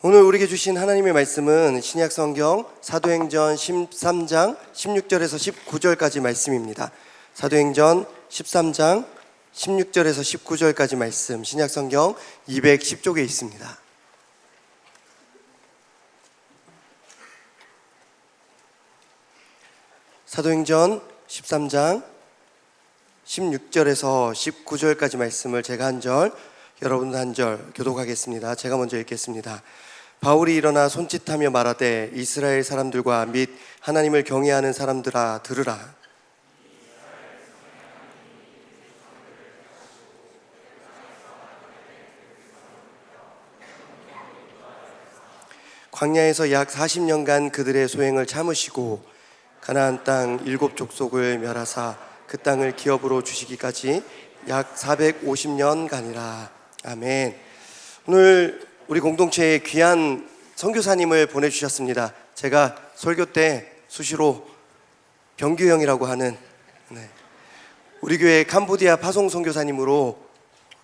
오늘 우리에게 주신 하나님의 말씀은 신약 성경 사도행전 13장 16절에서 19절까지 말씀입니다. 사도행전 13장 16절에서 19절까지 말씀, 신약 성경 210쪽에 있습니다. 사도행전 13장 16절에서 19절까지 말씀을 제가 한 절, 여러분도 한 절 교독하겠습니다. 제가 먼저 읽겠습니다. 바울이 일어나 손짓하며 말하되 이스라엘 사람들과 및 하나님을 경외하는 사람들아 들으라. 광야에서 약 40년간 그들의 소행을 참으시고 가나안 땅 7족속을 멸하사 그 땅을 기업으로 주시기까지 약 450년간이라. 아멘. 오늘 우리 공동체에 귀한 선교사님을 보내주셨습니다. 제가 설교 때 수시로 병규 형이라고 하는 우리 교회 캄보디아 파송 선교사님으로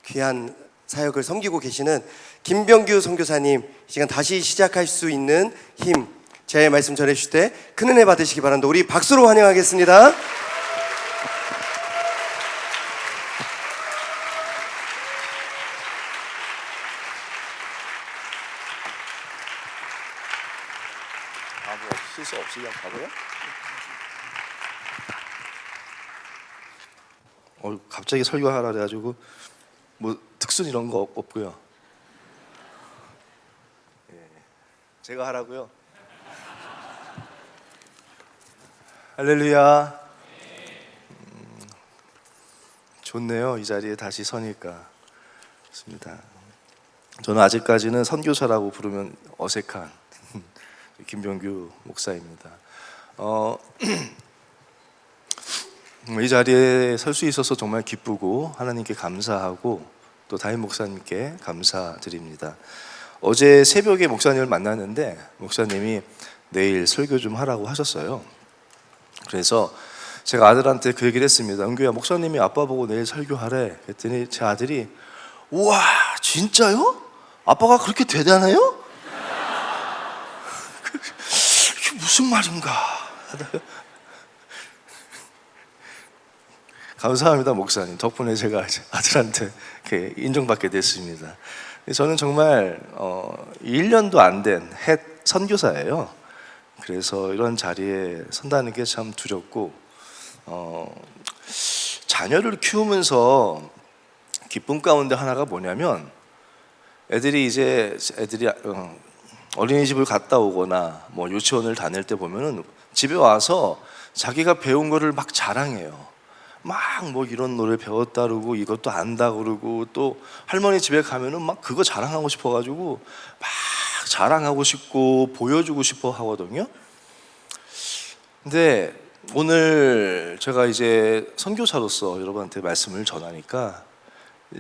귀한 사역을 섬기고 계시는 김병규 선교사님, 이 시간 다시 시작할 수 있는 힘, 제 말씀 전해주실 때 큰 은혜 받으시기 바랍니다. 우리 박수로 환영하겠습니다. 실수 없이 그냥 가고요. 갑자기 설교하라 그래가지고 뭐 특순 이런 거 없고요. 제가 하라고요. 할렐루야. 좋네요. 이 자리에 다시 서니까 좋습니다. 저는 아직까지는 선교사라고 부르면 어색한 김병규 목사입니다. 이 자리에 설 수 있어서 정말 기쁘고 하나님께 감사하고 또 담임 목사님께 감사드립니다. 어제 새벽에 목사님을 만났는데 목사님이 내일 설교 좀 하라고 하셨어요. 그래서 제가 아들한테 그 얘기를 했습니다. 은규야, 목사님이 아빠 보고 내일 설교하래. 그랬더니 제 아들이 우와, 진짜요? 아빠가 그렇게 대단해요? 무슨 말인가? 감사합니다, 목사님. 덕분에 제가 아들한테 이렇게 인정받게 됐습니다. 저는 정말 1년도 안 된 햇 선교사예요. 그래서 이런 자리에 선다는 게 참 두렵고, 자녀를 키우면서 기쁨 가운데 하나가 뭐냐면 애들이 어린이집을 갔다 오거나 뭐 유치원을 다닐 때 보면은 집에 와서 자기가 배운 거를 막 자랑해요. 막 뭐 이런 노래 배웠다 그러고 이것도 안다 그러고, 또 할머니 집에 가면은 막 그거 자랑하고 싶어 가지고 막 자랑하고 싶고 보여주고 싶어 하거든요. 근데 오늘 제가 이제 선교사로서 여러분한테 말씀을 전하니까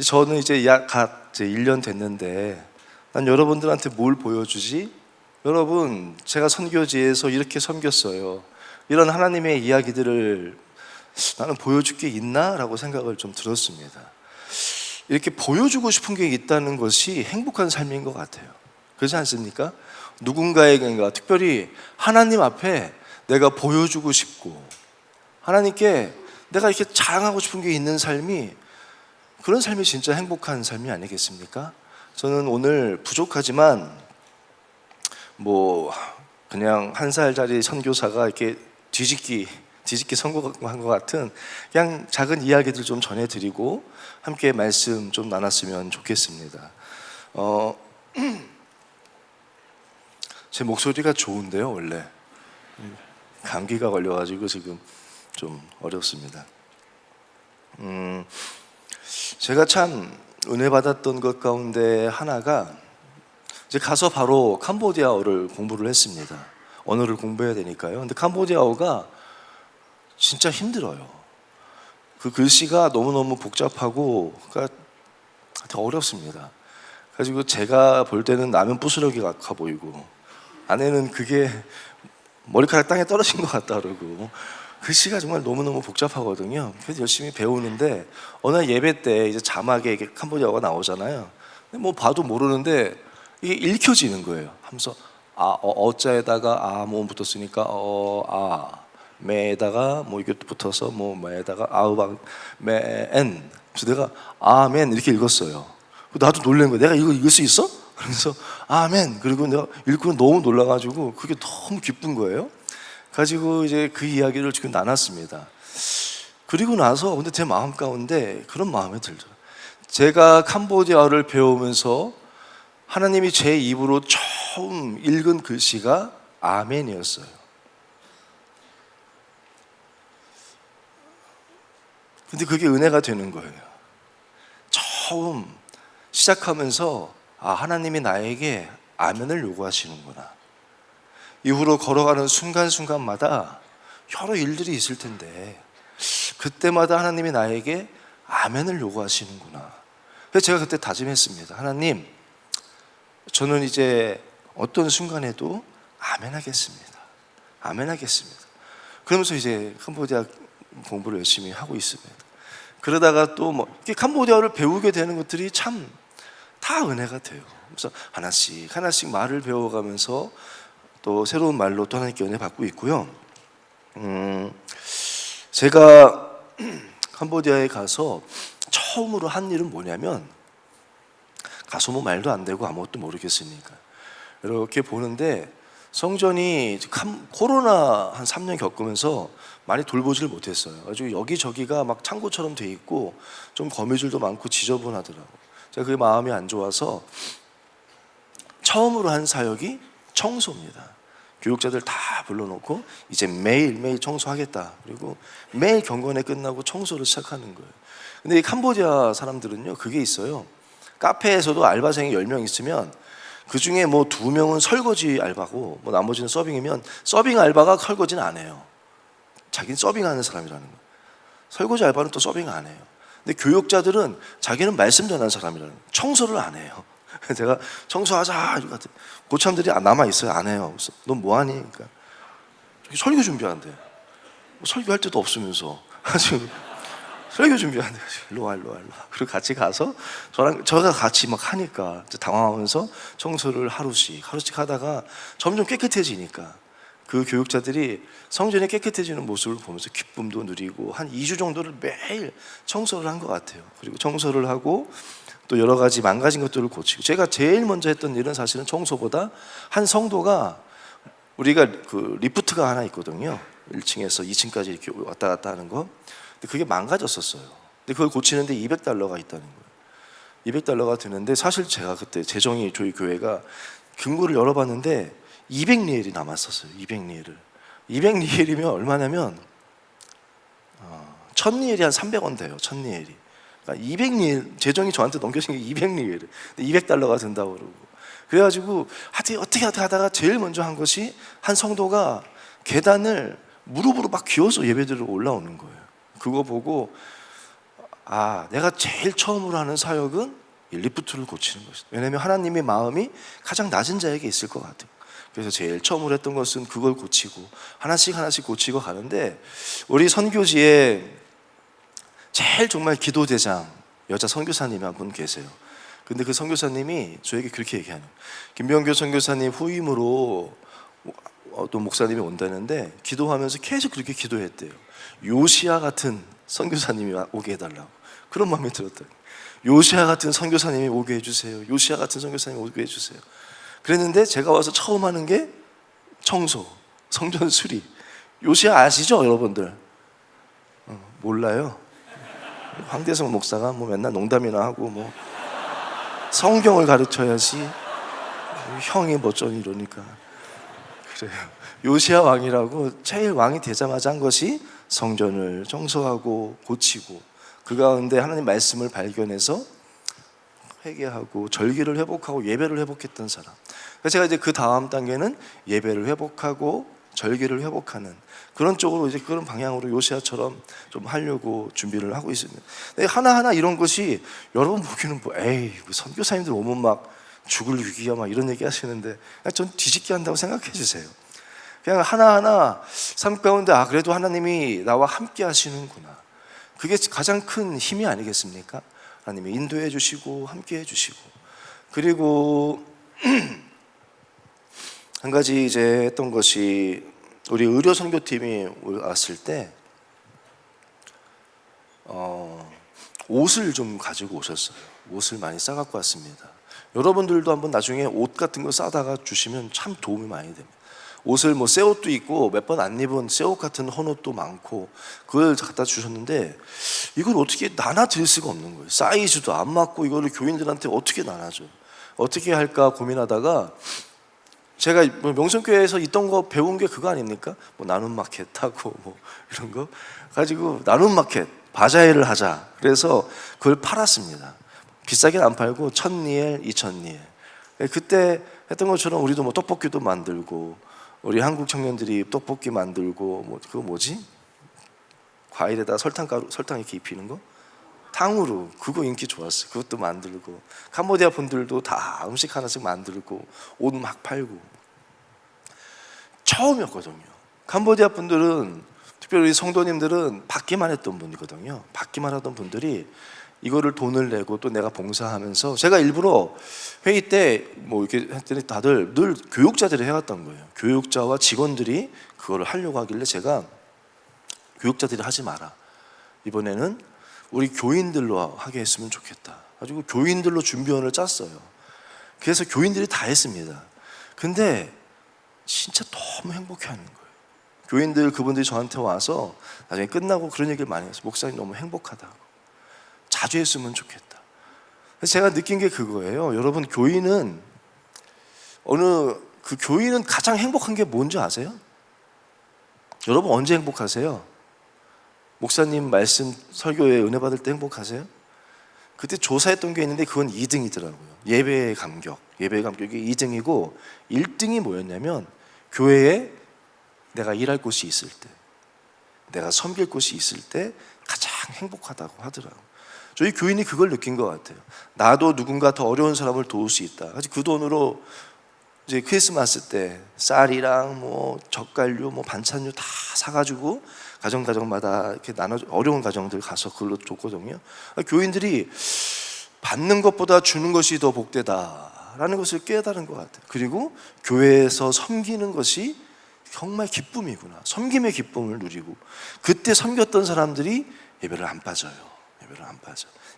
저는 이제 약 1년 됐는데 난 여러분들한테 뭘 보여주지? 여러분, 제가 선교지에서 이렇게 섬겼어요. 이런 하나님의 이야기들을 나는 보여줄 게 있나? 라고 생각을 좀 들었습니다. 이렇게 보여주고 싶은 게 있다는 것이 행복한 삶인 것 같아요. 그렇지 않습니까? 누군가에게, 특별히 하나님 앞에 내가 보여주고 싶고 하나님께 내가 이렇게 자랑하고 싶은 게 있는 삶이, 그런 삶이 진짜 행복한 삶이 아니겠습니까? 저는 오늘 부족하지만 뭐 그냥 1살짜리 선교사가 이렇게 뒤집기 성공한 것 같은 그냥 작은 이야기들 좀 전해드리고 함께 말씀 좀 나눴으면 좋겠습니다. 제 목소리가 좋은데요, 원래 감기가 걸려가지고 지금 좀 어렵습니다. 제가 참 은혜 받았던 것 가운데 하나가, 이제 가서 바로 캄보디아어를 공부를 했습니다. 언어를 공부해야 되니까요. 근데 캄보디아어가 진짜 힘들어요. 그 글씨가 너무너무 복잡하고 그러니까 되게 어렵습니다. 그래가지고 제가 볼 때는 라면 부스러기 같아 보이고, 안에는 그게 머리카락 땅에 떨어진 것 같다 그러고, 글씨가 정말 너무너무 복잡하거든요. 그래서 열심히 배우는데 어느 예배 때 이제 자막에 이렇게 캄보디아어가 나오잖아요. 근데 뭐 봐도 모르는데 이게 읽혀지는 거예요. 하면서 어자에다가 뭐 붙었으니까 매에다가 뭐 이게 붙어서 뭐 매에다가 아우방 매엔. 그래서 내가 아멘 이렇게 읽었어요. 나도 놀란 거야. 내가 이거 읽을 수 있어? 그래서 아멘. 그리고 내가 읽고 너무 놀라가지고 그게 너무 기쁜 거예요. 가지고 이제 그 이야기를 지금 나눴습니다. 그리고 나서 근데 제 마음 가운데 그런 마음이 들죠. 제가 캄보디아어를 배우면서 하나님이 제 입으로 처음 읽은 글씨가 아멘이었어요. 근데 그게 은혜가 되는 거예요. 처음 시작하면서 하나님이 나에게 아멘을 요구하시는구나. 이후로 걸어가는 순간순간마다 여러 일들이 있을 텐데 그때마다 하나님이 나에게 아멘을 요구하시는구나. 그래서 제가 그때 다짐했습니다. 하나님, 저는 이제 어떤 순간에도 아멘 하겠습니다. 아멘 하겠습니다. 그러면서 이제 캄보디아 공부를 열심히 하고 있습니다. 그러다가 또 뭐 캄보디아를 배우게 되는 것들이 참 다 은혜가 돼요. 그래서 하나씩 말을 배워가면서 또 새로운 말로 또 하나님께 은혜 받고 있고요. 제가 캄보디아에 가서 처음으로 한 일은 뭐냐면 가서 뭐 말도 안 되고 아무것도 모르겠으니까 이렇게 보는데 성전이 코로나 한 3년 겪으면서 많이 돌보지를 못했어요. 아주 여기저기가 막 창고처럼 돼 있고 좀 거미줄도 많고 지저분하더라고요. 제가 그게 마음이 안 좋아서 처음으로 한 사역이 청소입니다. 교육자들 다 불러놓고 이제 매일 청소하겠다. 그리고 매일 경건회 끝나고 청소를 시작하는 거예요. 근데 이 캄보디아 사람들은요 그게 있어요. 카페에서도 알바생이 10명 있으면 그 중에 뭐 2명은 설거지 알바고 뭐 나머지는 서빙이면 서빙 알바가 설거지는 안 해요. 자기는 서빙하는 사람이라는 거예요. 설거지 알바는 또 서빙 안 해요. 근데 교육자들은 자기는 말씀 전하는 사람이라는 거예요. 청소를 안 해요. 제가 청소하자 고참들이 남아있어요. 안 해요. 넌 뭐하니? 그러니까 설교 준비한대. 설교할 때도 없으면서 지금 설교 준비한대. 일로 와. 그리고 같이 가서 저가 같이 막 하니까 당황하면서 청소를 하루씩 하다가 점점 깨끗해지니까 그 교육자들이 성전이 깨끗해지는 모습을 보면서 기쁨도 누리고 한 2주 정도를 매일 청소를 한 것 같아요. 그리고 청소를 하고 또 여러 가지 망가진 것들을 고치고 제가 제일 먼저 했던 일은 사실은 청소보다 한 성도가 우리가 그 리프트가 하나 있거든요. 1층에서 2층까지 이렇게 왔다 갔다 하는 거. 근데 그게 망가졌었어요. 근데 그걸 고치는데 $200가 있다는 거예요. $200가 드는데 사실 제가 그때 재정이 저희 교회가 금고를 열어봤는데 200리엘이 남았었어요. 200리엘이면 얼마냐면 1000리엘이 한 300원 돼요. 1000리엘이. 그러니까 200리엘 재정이 저한테 넘겨진 게 200리엘. $200가 든다고 그러고. 그래가지고 어떻게 하다가 제일 먼저 한 것이 한 성도가 계단을 무릎으로 막 기어서 예배드리러 올라오는 거예요. 그거 보고 내가 제일 처음으로 하는 사역은 이 리프트를 고치는 것이다. 왜냐하면 하나님의 마음이 가장 낮은 자에게 있을 것 같아요. 그래서 제일 처음으로 했던 것은 그걸 고치고 하나씩 고치고 가는데 우리 선교지에 제일 정말 기도대장 여자 선교사님이 한 분 계세요. 근데 그 선교사님이 저에게 그렇게 얘기하는 거예요. 김병교 선교사님 후임으로 어떤 목사님이 온다는데 기도하면서 계속 그렇게 기도했대요. 요시야 같은 선교사님이 오게 해달라고. 그런 마음이 들었다. 요시야 같은 선교사님이 오게 해주세요. 요시야 같은 선교사님이 오게 해주세요. 그랬는데 제가 와서 처음 하는 게 청소, 성전 수리. 요시야 아시죠, 여러분들? 몰라요. 황대성 목사가 뭐 맨날 농담이나 하고 뭐 성경을 가르쳐야지 형이 뭐좀 이러니까 그래요. 요시야 왕이라고 제일 왕이 되자마자 한 것이 성전을 청소하고 고치고 그 가운데 하나님 말씀을 발견해서 회개하고 절기를 회복하고 예배를 회복했던 사람. 그래서 제가 이제 그 다음 단계는 예배를 회복하고 절기를 회복하는 그런 쪽으로 이제 그런 방향으로 요시야처럼 좀 하려고 준비를 하고 있습니다. 하나하나 이런 것이 여러분 보기에는 뭐 선교사님들 오면 막 죽을 위기야 막 이런 얘기 하시는데 전 뒤집게 한다고 생각해 주세요. 그냥 하나하나 삶 가운데 그래도 하나님이 나와 함께 하시는구나. 그게 가장 큰 힘이 아니겠습니까? 하나님이 인도해 주시고 함께 해 주시고 그리고 한 가지 이제 했던 것이 우리 의료 선교팀이 왔을 때 옷을 좀 가지고 오셨어요. 옷을 많이 싸갖고 왔습니다. 여러분들도 한번 나중에 옷 같은 거 싸다가 주시면 참 도움이 많이 됩니다. 옷을 뭐 새 옷도 있고 몇 번 안 입은 새 옷 같은 헌옷도 많고 그걸 갖다 주셨는데 이걸 어떻게 나눠 드릴 수가 없는 거예요. 사이즈도 안 맞고 이거를 교인들한테 어떻게 나눠줘요. 어떻게 할까 고민하다가 제가 명성교회에서 있던 거 배운 게 그거 아닙니까? 뭐 나눔 마켓 하고 뭐 이런 거 가지고 나눔 마켓 바자회를 하자. 그래서 그걸 팔았습니다. 비싸게는 안 팔고 1,000니엘, 2,000니엘. 그때 했던 것처럼 우리도 뭐 떡볶이도 만들고 우리 한국 청년들이 떡볶이 만들고 뭐 그거 뭐지? 과일에다 설탕 이렇게 입히는 거? 탕후루. 그거 인기 좋았어요. 그것도 만들고 캄보디아 분들도 다 음식 하나씩 만들고 옷 막 팔고 처음이었거든요. 캄보디아 분들은 특별히 우리 성도님들은 받기만 했던 분이거든요. 받기만 하던 분들이 이거를 돈을 내고 또 내가 봉사하면서 제가 일부러 회의 때 뭐 이렇게 했더니 다들 늘 교육자들이 해왔던 거예요. 교육자와 직원들이 그거를 하려고 하길래 제가 교육자들이 하지 마라. 이번에는 우리 교인들로 하게 했으면 좋겠다. 가지고 교인들로 준비원을 짰어요. 그래서 교인들이 다 했습니다. 근데 진짜 너무 행복해하는 거예요. 교인들 그분들이 저한테 와서 나중에 끝나고 그런 얘기를 많이 했어요. 목사님 너무 행복하다고. 자주 했으면 좋겠다. 그래서 제가 느낀 게 그거예요. 여러분 교인은 교인은 가장 행복한 게 뭔지 아세요? 여러분 언제 행복하세요? 목사님 말씀 설교에 은혜 받을 때 행복하세요? 그때 조사했던 게 있는데 그건 2등이더라고요. 예배의 감격이 2등이고 1등이 뭐였냐면 교회에 내가 일할 곳이 있을 때, 내가 섬길 곳이 있을 때 가장 행복하다고 하더라고요. 저희 교인이 그걸 느낀 것 같아요. 나도 누군가 더 어려운 사람을 도울 수 있다. 그 돈으로 이제 크리스마스 때 쌀이랑 뭐 젓갈류, 뭐 반찬류 다 사가지고 가정마다 이렇게 나눠 어려운 가정들 가서 그걸로 줬거든요. 교인들이 받는 것보다 주는 것이 더 복되다라는 것을 깨달은 것 같아요. 그리고 교회에서 섬기는 것이 정말 기쁨이구나. 섬김의 기쁨을 누리고 그때 섬겼던 사람들이 예배를 안 빠져요.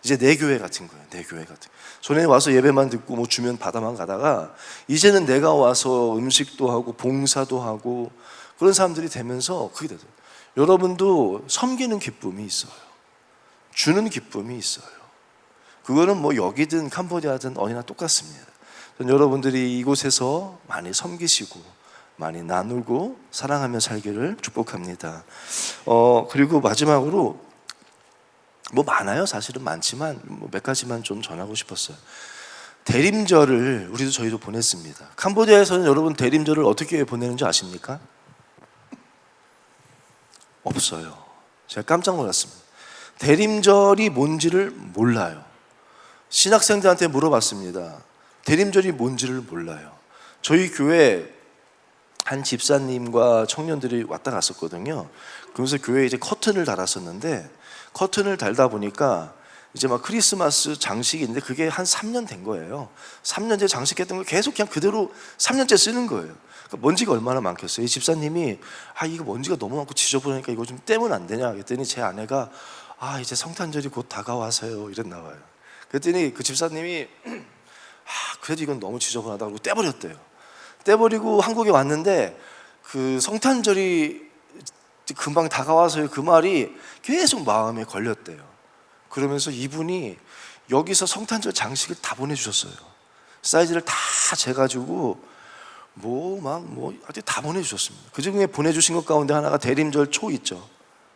이제 내 교회 같은 거예요. 내 교회 같은. 전에 와서 예배만 듣고 뭐 주면 받아만 가다가 이제는 내가 와서 음식도 하고 봉사도 하고 그런 사람들이 되면서 그게 되죠. 여러분도 섬기는 기쁨이 있어요. 주는 기쁨이 있어요. 그거는 뭐 여기든 캄보디아든 어디나 똑같습니다. 전 여러분들이 이곳에서 많이 섬기시고 많이 나누고 사랑하며 살기를 축복합니다. 그리고 마지막으로 뭐 많아요. 사실은 많지만 뭐 몇 가지만 좀 전하고 싶었어요. 대림절을 저희도 보냈습니다. 캄보디아에서는 여러분 대림절을 어떻게 보내는지 아십니까? 없어요. 제가 깜짝 놀랐습니다. 대림절이 뭔지를 몰라요. 신학생들한테 물어봤습니다. 대림절이 뭔지를 몰라요. 저희 교회 한 집사님과 청년들이 왔다 갔었거든요. 그러면서 교회에 이제 커튼을 달았었는데 커튼을 달다 보니까 이제 막 크리스마스 장식이 있는데 그게 한 3년 된 거예요. 3년째 장식했던 걸 계속 그냥 그대로 3년째 쓰는 거예요. 그러니까 먼지가 얼마나 많겠어요. 이 집사님이 이거 먼지가 너무 많고 지저분하니까 이거 좀 떼면 안 되냐 그랬더니 제 아내가 이제 성탄절이 곧 다가와서요 이랬나 봐요. 그랬더니 그 집사님이 그래도 이건 너무 지저분하다고 그러고 떼버렸대요. 떼버리고 한국에 왔는데 그 성탄절이 금방 다가와서요 그 말이 계속 마음에 걸렸대요. 그러면서 이분이 여기서 장식을 다 보내주셨어요. 사이즈를 다 재가지고 다 보내주셨습니다. 그 중에 보내주신 것 가운데 하나가 대림절 초 있죠.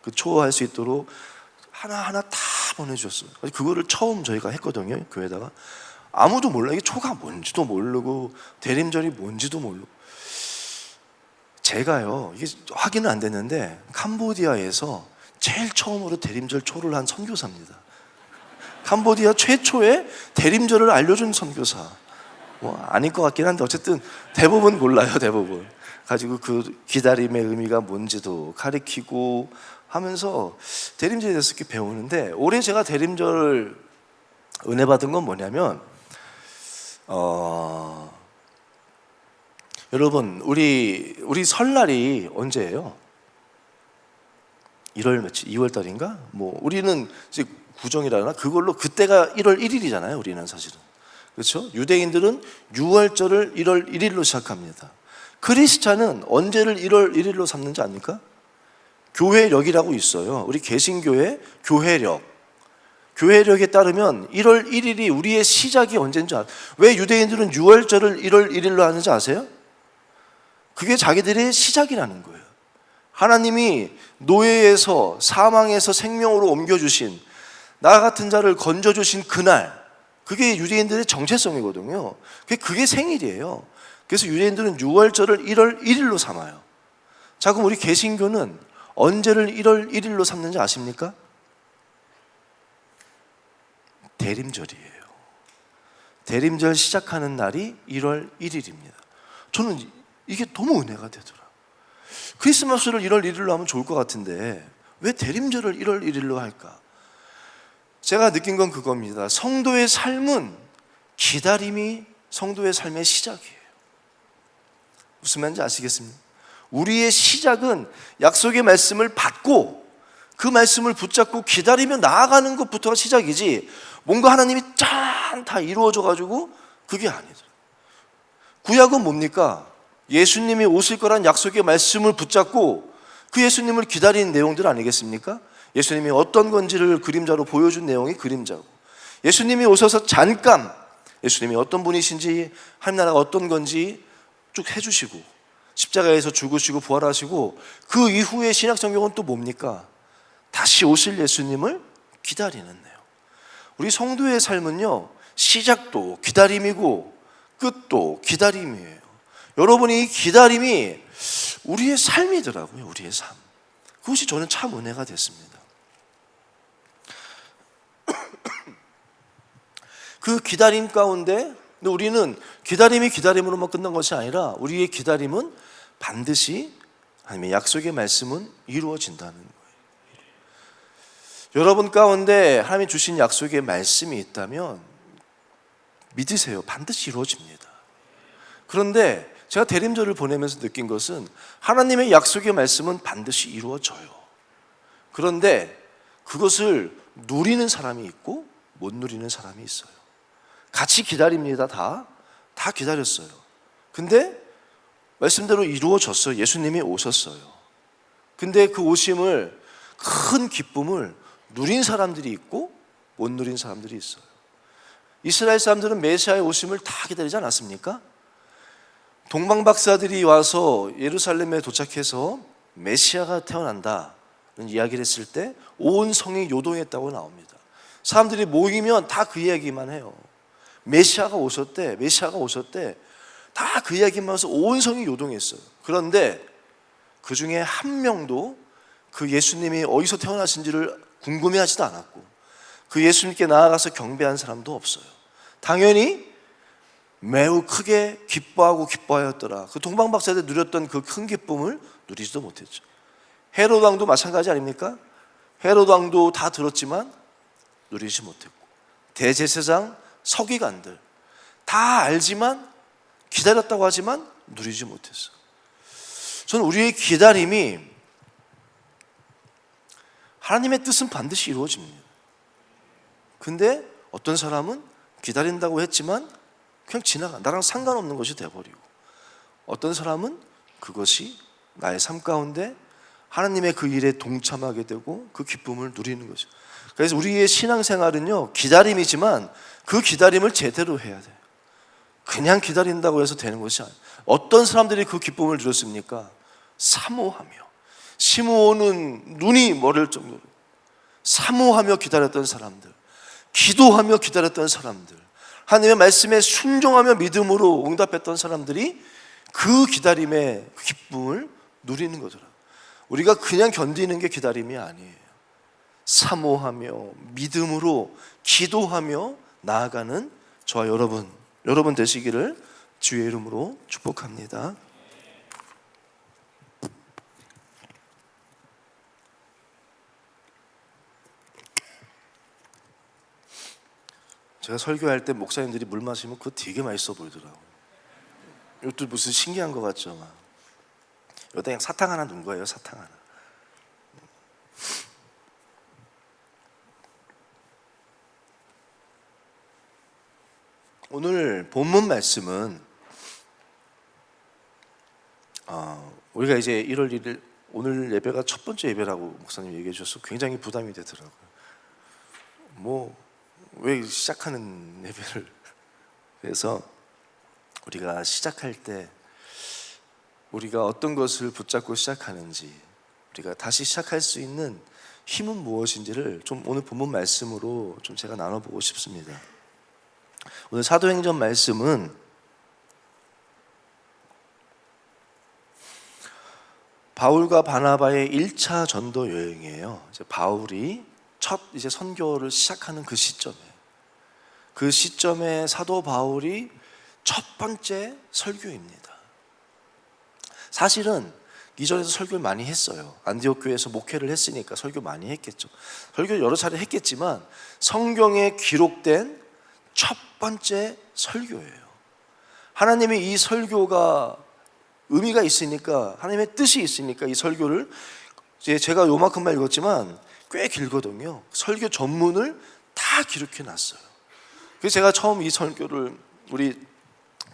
그 초 할 수 있도록 하나하나 다 보내주셨어요. 그거를 처음 저희가 했거든요. 교회에다가 아무도 몰라. 이게 초가 뭔지도 모르고 대림절이 뭔지도 모르고. 제가요 이게 확인은 안 됐는데 캄보디아에서 제일 처음으로 대림절 초를 한 선교사입니다. 캄보디아 최초의 대림절을 알려준 선교사. 아닐 것 같긴 한데 어쨌든 대부분 몰라요. 대부분 가지고 그 기다림의 의미가 뭔지도 가르치고 하면서 대림절에 대해서 이렇게 배우는데 올해 제가 대림절 은혜 받은 건 뭐냐면 여러분, 우리 설날이 언제예요? 1월 며칠? 2월 달인가? 뭐 우리는 이제 구정이라나 그걸로 그때가 1월 1일이잖아요. 우리는 사실은. 그렇죠? 유대인들은 6월절을 1월 1일로 시작합니다. 크리스찬은 언제를 1월 1일로 삼는지 압니까? 교회력이라고 있어요. 우리 개신교회 교회력. 교회력에 따르면 1월 1일이 우리의 시작이 언제인지 아세요? 왜 유대인들은 6월절을 1월 1일로 하는지 아세요? 그게 자기들의 시작이라는 거예요. 하나님이 노예에서 사망에서 생명으로 옮겨주신 나 같은 자를 건져주신 그날, 그게 유대인들의 정체성이거든요. 그게 생일이에요. 그래서 유대인들은 6월절을 1월 1일로 삼아요. 자, 그럼 우리 개신교는 언제를 1월 1일로 삼는지 아십니까? 대림절이에요. 대림절 시작하는 날이 1월 1일입니다. 저는 이게 너무 은혜가 되더라. 크리스마스를 1월 1일로 하면 좋을 것 같은데 왜 대림절을 1월 1일로 할까? 제가 느낀 건 그겁니다. 성도의 삶은 기다림이 성도의 삶의 시작이에요. 무슨 말인지 아시겠습니까? 우리의 시작은 약속의 말씀을 받고 그 말씀을 붙잡고 기다리며 나아가는 것부터가 시작이지, 뭔가 하나님이 짠 다 이루어져 가지고 그게 아니더라. 구약은 뭡니까? 예수님이 오실 거란 약속의 말씀을 붙잡고 그 예수님을 기다리는 내용들 아니겠습니까? 예수님이 어떤 건지를 그림자로 보여준 내용이 그림자고, 예수님이 오셔서 잠깐 예수님이 어떤 분이신지, 하나님 나라가 어떤 건지 쭉 해주시고 십자가에서 죽으시고 부활하시고 그 이후의 신약 성경은 또 뭡니까? 다시 오실 예수님을 기다리는 내용. 우리 성도의 삶은요, 시작도 기다림이고 끝도 기다림이에요. 여러분이 이 기다림이 우리의 삶이더라고요. 우리의 삶. 그것이 저는 참 은혜가 됐습니다. 그 기다림 가운데 우리는 기다림이 기다림으로만 끝난 것이 아니라 우리의 기다림은 반드시 하나님의 약속의 말씀은 이루어진다는 거예요. 여러분 가운데 하나님이 주신 약속의 말씀이 있다면 믿으세요. 반드시 이루어집니다. 그런데 제가 대림절을 보내면서 느낀 것은 하나님의 약속의 말씀은 반드시 이루어져요. 그런데 그것을 누리는 사람이 있고 못 누리는 사람이 있어요. 같이 기다립니다. 다 기다렸어요. 근데 말씀대로 이루어졌어요. 예수님이 오셨어요. 근데 그 오심을, 큰 기쁨을 누린 사람들이 있고 못 누린 사람들이 있어요. 이스라엘 사람들은 메시아의 오심을 다 기다리지 않았습니까? 동방 박사들이 와서 예루살렘에 도착해서 메시아가 태어난다는 이야기를 했을 때 온 성이 요동했다고 나옵니다. 사람들이 모이면 다 그 이야기만 해요. 메시아가 오셨대, 메시아가 오셨대. 다 그 이야기만 해서 온 성이 요동했어요. 그런데 그 중에 한 명도 그 예수님이 어디서 태어나신지를 궁금해하지도 않았고 그 예수님께 나아가서 경배한 사람도 없어요. 당연히 매우 크게 기뻐하였더라. 그 동방 박사들 누렸던 그 큰 기쁨을 누리지도 못했죠. 헤롯 왕도 마찬가지 아닙니까? 헤롯 왕도 다 들었지만 누리지 못했고, 대제사장, 서기관들 다 알지만 기다렸다고 하지만 누리지 못했어. 저는 우리의 기다림이 하나님의 뜻은 반드시 이루어집니다. 근데 어떤 사람은 기다린다고 했지만 그냥 지나가, 나랑 상관없는 것이 돼버리고, 어떤 사람은 그것이 나의 삶 가운데 하나님의 그 일에 동참하게 되고 그 기쁨을 누리는 거죠. 그래서 우리의 신앙생활은요, 기다림이지만 그 기다림을 제대로 해야 돼요. 그냥 기다린다고 해서 되는 것이 아니에요. 어떤 사람들이 그 기쁨을 누렸습니까? 사모하며, 시므온은 눈이 멀을 정도로 사모하며 기다렸던 사람들, 기도하며 기다렸던 사람들, 하나님의 말씀에 순종하며 믿음으로 응답했던 사람들이 그 기다림의 기쁨을 누리는 거더라고요. 우리가 그냥 견디는 게 기다림이 아니에요. 사모하며 믿음으로 기도하며 나아가는 저와 여러분 되시기를 주의 이름으로 축복합니다. 제가 설교할 때 목사님들이 물 마시면 그거 되게 맛있어 보이더라고요. 이것도 무슨 신기한 것 같죠? 막. 여기다 그냥 사탕 하나 넣은 거예요. 사탕 하나. 오늘 본문 말씀은 우리가 이제 1월 1일 오늘 예배가 첫 번째 예배라고 목사님 얘기해 주셔서 굉장히 부담이 되더라고요. 뭐 왜 시작하는 예배를. 그래서 우리가 시작할 때 우리가 어떤 것을 붙잡고 시작하는지, 우리가 다시 시작할 수 있는 힘은 무엇인지를 좀 오늘 본문 말씀으로 좀 제가 나눠보고 싶습니다. 오늘 사도행전 말씀은 바울과 바나바의 1차 전도 여행이에요. 이제 바울이 첫 이제 선교를 시작하는 그 시점에 사도 바울이 첫 번째 설교입니다. 사실은 이전에도 설교를 많이 했어요. 안디옥 교회에서 목회를 했으니까 설교 많이 했겠죠. 설교 여러 차례 했겠지만 성경에 기록된 첫 번째 설교예요. 하나님이 이 설교가 의미가 있으니까, 하나님의 뜻이 있으니까 이 설교를 제가 요만큼만 읽었지만 꽤 길거든요. 설교 전문을 다 기록해 놨어요. 그래서 제가 처음 이 설교를 우리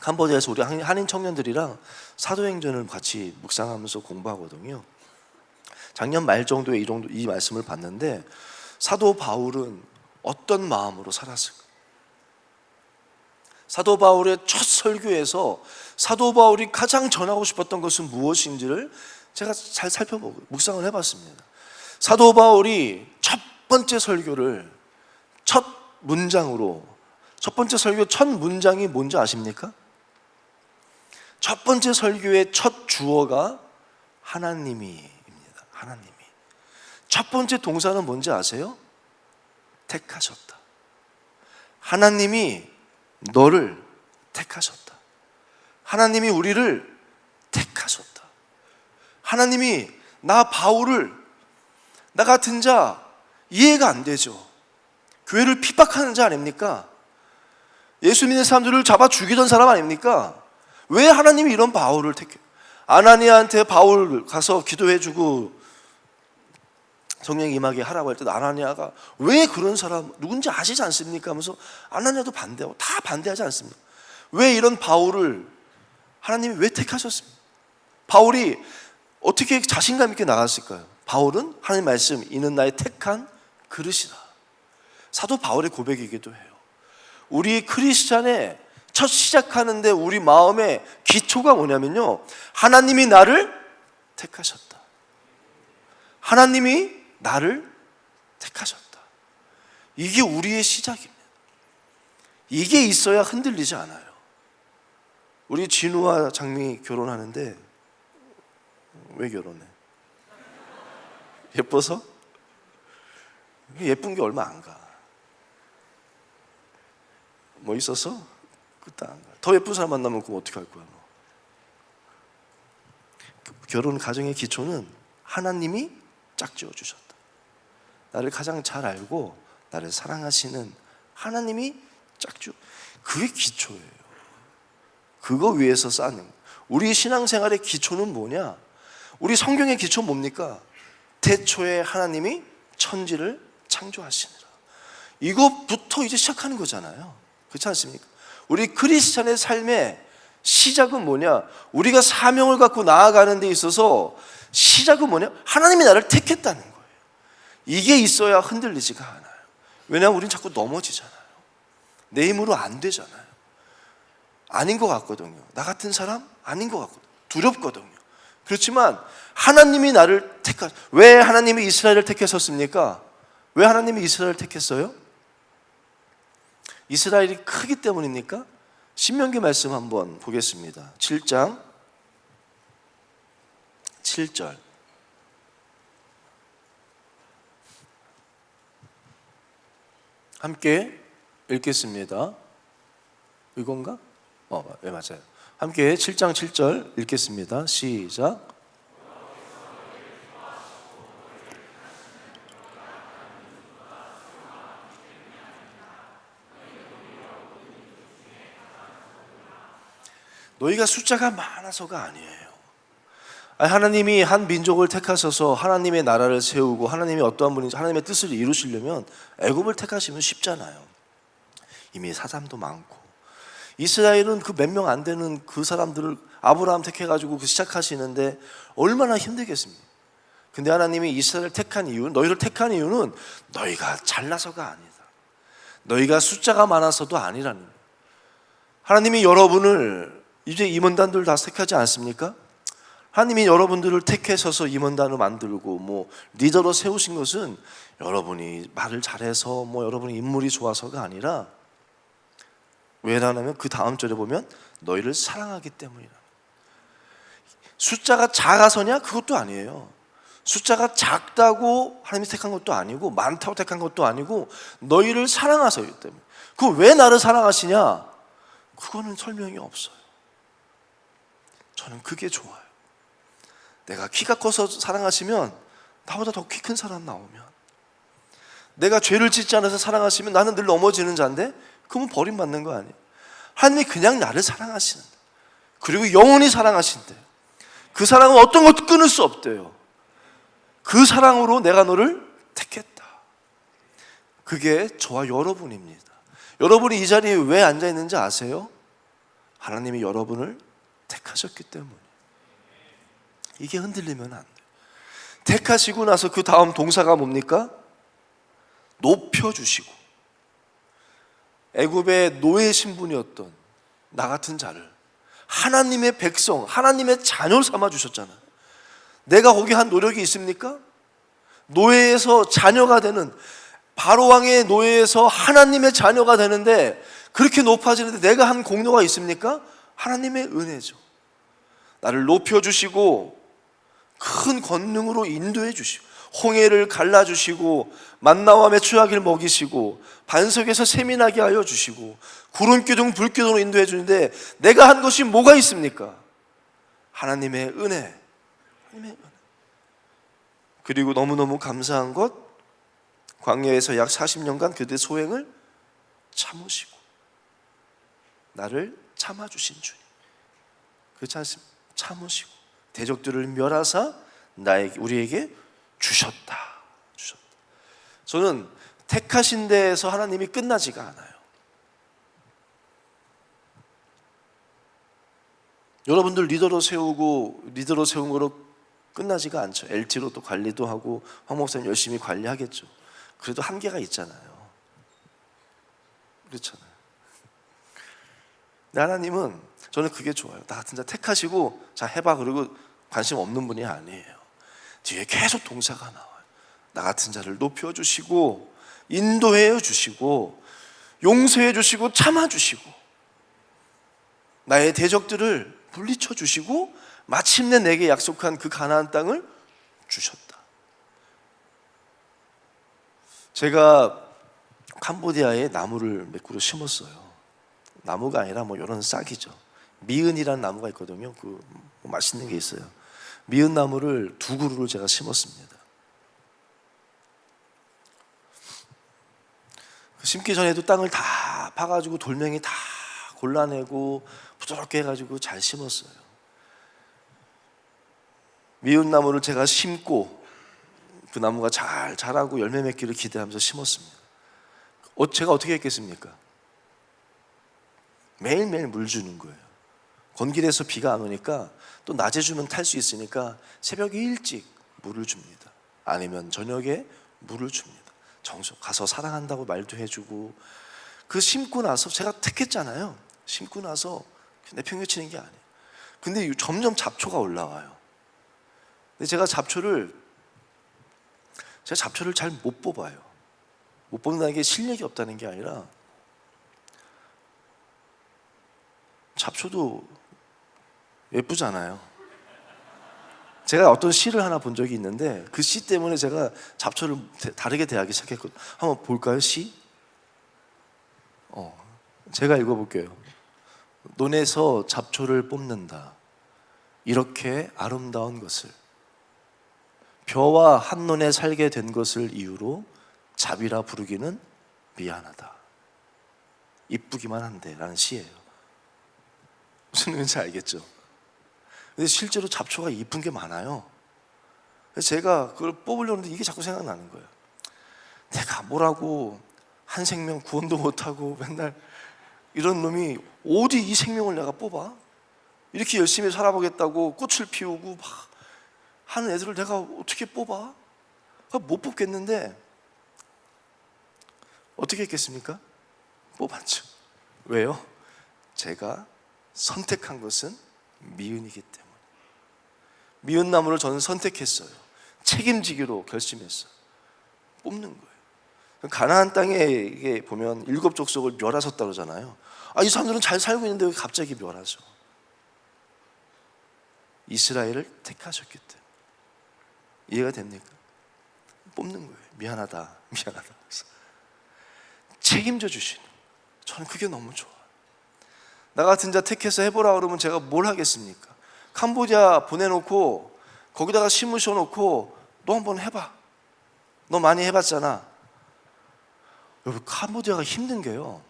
캄보디아에서 우리 한인 청년들이랑 사도행전을 같이 묵상하면서 공부하거든요. 작년 말 정도에 이 말씀을 봤는데 사도 바울은 어떤 마음으로 살았을까? 사도 바울의 첫 설교에서 사도 바울이 가장 전하고 싶었던 것은 무엇인지를 제가 잘 살펴보고 묵상을 해봤습니다. 사도 바울이 첫 번째 설교를 첫 문장으로, 첫 번째 설교 첫 문장이 뭔지 아십니까? 첫 번째 설교의 첫 주어가 하나님이입니다. 하나님이. 첫 번째 동사는 뭔지 아세요? 택하셨다. 하나님이 너를 택하셨다. 하나님이 우리를 택하셨다. 하나님이 나 바울을, 나 같은 자 이해가 안 되죠. 교회를 핍박하는 자 아닙니까? 예수 믿는 사람들을 잡아 죽이던 사람 아닙니까? 왜 하나님이 이런 바울을 택해? 아나니아한테 바울 가서 기도해주고 성령 임하게 하라고 할 때 아나니아가 왜 그런 사람 누군지 아시지 않습니까? 하면서 아나니아도 반대하고 다 반대하지 않습니까? 왜 이런 바울을 하나님이 왜 택하셨습니까? 바울이 어떻게 자신감 있게 나갔을까요? 바울은 하나님 말씀, 이는 나의 택한 그릇이다. 사도 바울의 고백이기도 해요. 우리 크리스찬의 첫 시작하는데 우리 마음의 기초가 뭐냐면요, 하나님이 나를 택하셨다. 하나님이 나를 택하셨다. 이게 우리의 시작입니다. 이게 있어야 흔들리지 않아요. 우리 진우와 장미 결혼하는데 왜 결혼해? 예뻐서? 예쁜 게 얼마 안 가. 뭐 있어서? 그것도 안 가. 더 예쁜 사람 만나면 그럼 어떻게 할 거야? 너. 결혼 가정의 기초는 하나님이 짝지어 주셨다. 나를 가장 잘 알고 나를 사랑하시는 하나님이 짝지어. 그게 기초예요. 그거 위에서 쌓는 거예요. 우리 신앙생활의 기초는 뭐냐? 우리 성경의 기초 뭡니까? 태초에 하나님이 천지를 창조하시니라. 이것부터 이제 시작하는 거잖아요. 그렇지 않습니까? 우리 크리스찬의 삶의 시작은 뭐냐? 우리가 사명을 갖고 나아가는 데 있어서 시작은 뭐냐? 하나님이 나를 택했다는 거예요. 이게 있어야 흔들리지가 않아요. 왜냐하면 우린 자꾸 넘어지잖아요. 내 힘으로 안 되잖아요. 아닌 것 같거든요. 나 같은 사람 아닌 것 같거든요. 두렵거든요. 그렇지만 하나님이 나를 왜 하나님이 이스라엘을 택하셨습니까? 왜 하나님이 이스라엘을 택했어요? 이스라엘이 크기 때문입니까? 신명기 말씀 한번 보겠습니다. 7장 7절. 함께 읽겠습니다. 이건가? 네, 맞아요. 함께 7장 7절 읽겠습니다. 시작. 너희가 숫자가 많아서가 아니에요. 하나님이 한 민족을 택하셔서 하나님의 나라를 세우고 하나님이 어떠한 분인지 하나님의 뜻을 이루시려면 애굽을 택하시면 쉽잖아요. 이미 사람도 많고. 이스라엘은 그 몇 명 안 되는 그 사람들을 아브라함 택해가지고 그 시작하시는데 얼마나 힘들겠습니까? 근데 하나님이 이스라엘을 택한 이유는, 너희를 택한 이유는 너희가 잘나서가 아니다. 너희가 숫자가 많아서도 아니라는 거예요. 하나님이 여러분을 이제 임원단들 다 택하지 않습니까? 하나님이 여러분들을 택하셔서 임원단을 만들고 리더로 세우신 것은 여러분이 말을 잘해서 여러분이 인물이 좋아서가 아니라, 왜냐하면 그 다음 절에 보면 너희를 사랑하기 때문이라. 숫자가 작아서냐? 그것도 아니에요. 숫자가 작다고 하나님이 택한 것도 아니고 많다고 택한 것도 아니고 너희를 사랑하시기 때문에. 그 왜 나를 사랑하시냐? 그거는 설명이 없어요. 저는 그게 좋아요. 내가 키가 커서 사랑하시면 나보다 더 키 큰 사람 나오면, 내가 죄를 짓지 않아서 사랑하시면 나는 늘 넘어지는 자인데 그러면 버림받는 거 아니에요. 하나님이 그냥 나를 사랑하시는데, 그리고 영원히 사랑하신대요. 그 사랑은 어떤 것도 끊을 수 없대요. 그 사랑으로 내가 너를 택했다. 그게 저와 여러분입니다. 여러분이 이 자리에 왜 앉아 있는지 아세요? 하나님이 여러분을 택하셨기 때문에. 이게 흔들리면 안 돼요. 택하시고 나서 그 다음 동사가 뭡니까? 높여주시고. 애굽의 노예 신분이었던 나 같은 자를 하나님의 백성, 하나님의 자녀로 삼아주셨잖아요. 내가 거기 한 노력이 있습니까? 노예에서 자녀가 되는, 바로왕의 노예에서 하나님의 자녀가 되는데 그렇게 높아지는데 내가 한 공로가 있습니까? 하나님의 은혜죠. 나를 높여주시고 큰 권능으로 인도해 주시고, 홍해를 갈라주시고 만나와 메추라기를 먹이시고 반석에서 샘이 나게 하여 주시고 구름기둥 불기둥으로 인도해 주는데 내가 한 것이 뭐가 있습니까? 하나님의 은혜. 하나님의 은혜. 그리고 너무너무 감사한 것, 광야에서 약 40년간 그들의 소행을 참으시고 나를 참아주신 주님. 그렇지 않습니까? 참으시고 대적들을 멸하사 우리에게 주셨다. 저는 택하신 데에서 하나님이 끝나지가 않아요. 여러분들 리더로 세운 거로 끝나지가 않죠. LT로 또 관리도 하고 황 목사님 열심히 관리하겠죠. 그래도 한계가 있잖아요. 그렇잖아요. 근데 하나님은, 저는 그게 좋아요. 나 같은 자 택하시고 자 해봐 그러고 관심 없는 분이 아니에요. 뒤에 계속 동사가 나와요. 나 같은 자를 높여주시고 인도해 주시고 용서해 주시고 참아 주시고 나의 대적들을 물리쳐 주시고 마침내 내게 약속한 그 가나안 땅을 주셨다. 제가 캄보디아에 나무를 몇 그루 심었어요. 나무가 아니라 이런 싹이죠. 미은이라는 나무가 있거든요. 맛있는 게 있어요. 미은 나무를 2그루를 제가 심었습니다. 심기 전에도 땅을 다 파가지고 돌멩이 다 골라내고 부드럽게 해가지고 잘 심었어요. 미은 나무를 제가 심고 그 나무가 잘 자라고 열매 맺기를 기대하면서 심었습니다. 제가 어떻게 했겠습니까? 매일매일 물 주는 거예요. 건길에서 비가 안 오니까 또 낮에 주면 탈 수 있으니까 새벽에 일찍 물을 줍니다. 아니면 저녁에 물을 줍니다. 가서 사랑한다고 말도 해주고. 그 심고 나서 제가 택했잖아요. 심고 나서 내팽개치는 게 아니에요. 근데 점점 잡초가 올라와요. 근데 제가 잡초를 잘 못 뽑아요. 못 뽑는다는 게 실력이 없다는 게 아니라 잡초도 예쁘잖아요. 제가 어떤 시를 하나 본 적이 있는데 그 시 때문에 제가 잡초를 다르게 대하기 시작했거든요. 한번 볼까요? 시? 제가 읽어볼게요. 논에서 잡초를 뽑는다. 이렇게 아름다운 것을, 벼와 한논에 살게 된 것을 이유로 잡이라 부르기는 미안하다. 이쁘기만 한데 라는 시예요. 무슨 의미인지 알겠죠? 근데 실제로 잡초가 이쁜 게 많아요. 그래서 제가 그걸 뽑으려는데 이게 자꾸 생각나는 거예요. 내가 뭐라고 한 생명 구원도 못하고 맨날 이런 놈이 어디 이 생명을 내가 뽑아? 이렇게 열심히 살아보겠다고 꽃을 피우고 막 하는 애들을 내가 어떻게 뽑아? 못 뽑겠는데 어떻게 했겠습니까? 뽑았죠. 왜요? 제가 선택한 것은 미은이기 때문에. 미은 나무를 저는 선택했어요. 책임지기로 결심했어요. 뽑는 거예요. 가나안 땅에 이게 보면 7 족속을 멸하셨다 그러잖아요. 이 사람들은 잘 살고 있는데 왜 갑자기 멸하죠? 이스라엘을 택하셨기 때문에. 이해가 됩니까? 뽑는 거예요. 미안하다. 책임져 주시는. 저는 그게 너무 좋아. 나 같은 자 택해서 해보라 그러면 제가 뭘 하겠습니까? 캄보디아 보내놓고 거기다가 심으셔 놓고 너 한번 해봐. 너 많이 해봤잖아. 여러분, 캄보디아가 힘든 게요,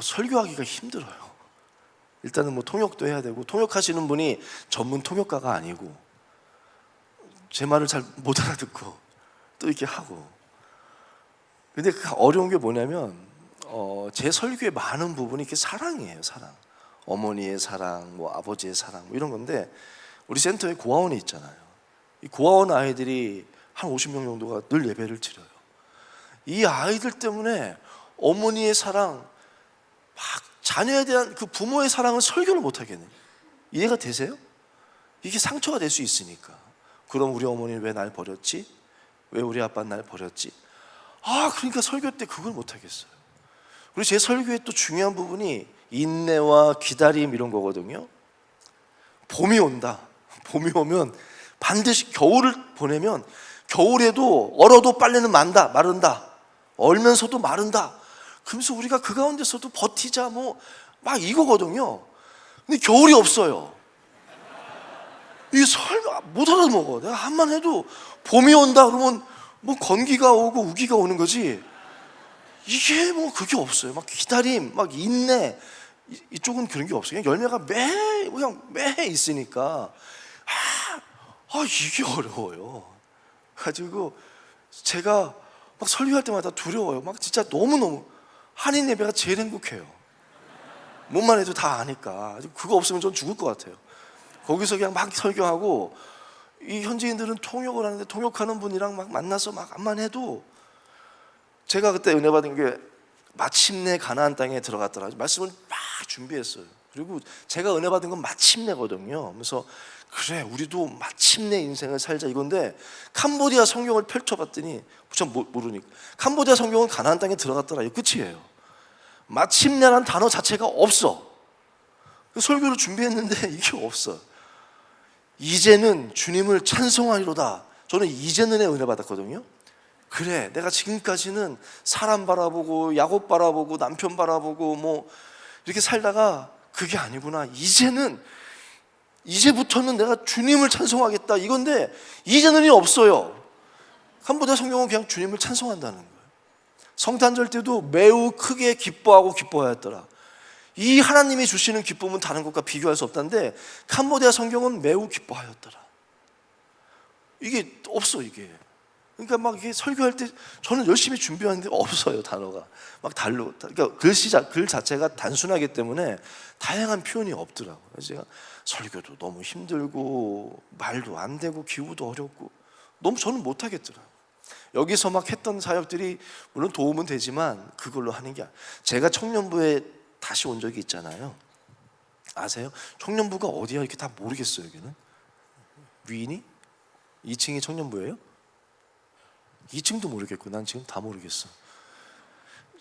설교하기가 힘들어요. 일단은 뭐 통역도 해야 되고, 통역하시는 분이 전문 통역가가 아니고 제 말을 잘 못 알아듣고 또 이렇게 하고. 근데 그 어려운 게 뭐냐면 제 설교의 많은 부분이 이렇게 사랑이에요. 사랑. 어머니의 사랑, 뭐 아버지의 사랑, 뭐 이런 건데, 우리 센터에 고아원이 있잖아요. 이 고아원 아이들이 한 50명 정도가 늘 예배를 드려요. 이 아이들 때문에 어머니의 사랑, 막 자녀에 대한 그 부모의 사랑을 설교를 못 하겠네요. 이해가 되세요? 이게 상처가 될 수 있으니까. 그럼 우리 어머니는 왜 날 버렸지? 왜 우리 아빠는 날 버렸지? 그러니까 설교 때 그걸 못 하겠어요. 그리고 제 설교의 또 중요한 부분이 인내와 기다림 이런 거거든요. 봄이 온다. 봄이 오면 반드시, 겨울을 보내면 겨울에도 얼어도 빨래는 마른다. 얼면서도 마른다. 그러면서 우리가 그 가운데서도 버티자 뭐 막 이거거든요. 근데 겨울이 없어요. 이 설마 못 알아먹어. 내가 한만 해도 봄이 온다 그러면 뭐 건기가 오고 우기가 오는 거지. 이게 뭐 그게 없어요. 막 기다림, 막 인내, 이쪽은 그런 게 없어요. 그냥 열매가 매해 있으니까 이게 어려워요. 가지고 제가 막 설교할 때마다 두려워요. 막 진짜 너무너무. 한인 예배가 제일 행복해요. 뭔만 해도 다 아니까. 그거 없으면 전 죽을 것 같아요. 거기서 그냥 막 설교하고, 이 현지인들은 통역을 하는데 통역하는 분이랑 막 만나서 막 암만 해도, 제가 그때 은혜 받은 게 마침내 가나안 땅에 들어갔더라. 말씀을 막 준비했어요. 그리고 제가 은혜 받은 건 마침내거든요. 그래서 그래, 우리도 마침내 인생을 살자 이건데, 캄보디아 성경을 펼쳐봤더니 전 모르니까 캄보디아 성경은 가나안 땅에 들어갔더라. 이거 끝이에요. 마침내라는 단어 자체가 없어. 설교를 준비했는데 이게 없어. 이제는 주님을 찬송하리로다. 저는 이제는에 은혜 받았거든요. 그래, 내가 지금까지는 사람 바라보고 야곱 바라보고 남편 바라보고 뭐 이렇게 살다가 그게 아니구나. 이제부터는 내가 주님을 찬송하겠다 이건데, 이제는이 없어요. 캄보디아 성경은 그냥 주님을 찬송한다는 거예요. 성탄절 때도 매우 크게 기뻐하였더라. 이 하나님이 주시는 기쁨은 다른 것과 비교할 수 없다는데, 캄보디아 성경은 매우 기뻐하였더라. 이게 없어, 이게. 그러니까 막 이게 설교할 때 저는 열심히 준비하는데 없어요, 단어가. 막 그러니까 글 자체가 단순하기 때문에 다양한 표현이 없더라고요. 그래서 제가 설교도 너무 힘들고 말도 안 되고 기후도 어렵고 너무 저는 못 하겠더라고요. 여기서 막 했던 사역들이 물론 도움은 되지만 그걸로 하는 게 아니에요. 제가 청년부에 다시 온 적이 있잖아요. 아세요? 청년부가 어디야 이렇게 다 모르겠어요. 여기는 위인이 2층이 청년부예요? 2층도 모르겠고 난 지금 다 모르겠어.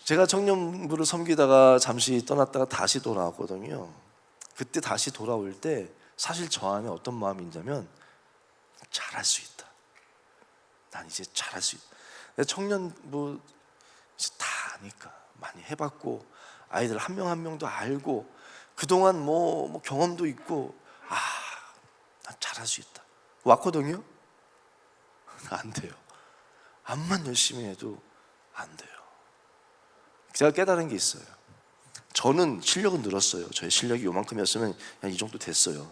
제가 청년부를 섬기다가 잠시 떠났다가 다시 돌아왔거든요. 그때 다시 돌아올 때 사실 저 안에 어떤 마음이 있냐면, 잘할 수 있다. 난 이제 잘할 수 있다. 내 청년부 이제 다 아니까, 많이 해봤고 아이들 한 명 한 명도 알고 그동안 뭐 경험도 있고, 난 잘할 수 있다. 왔거든요. 안 돼요. 암만 열심히 해도 안 돼요. 제가 깨달은 게 있어요. 저는 실력은 늘었어요. 저의 실력이 요만큼이었으면 그냥 이 정도 됐어요.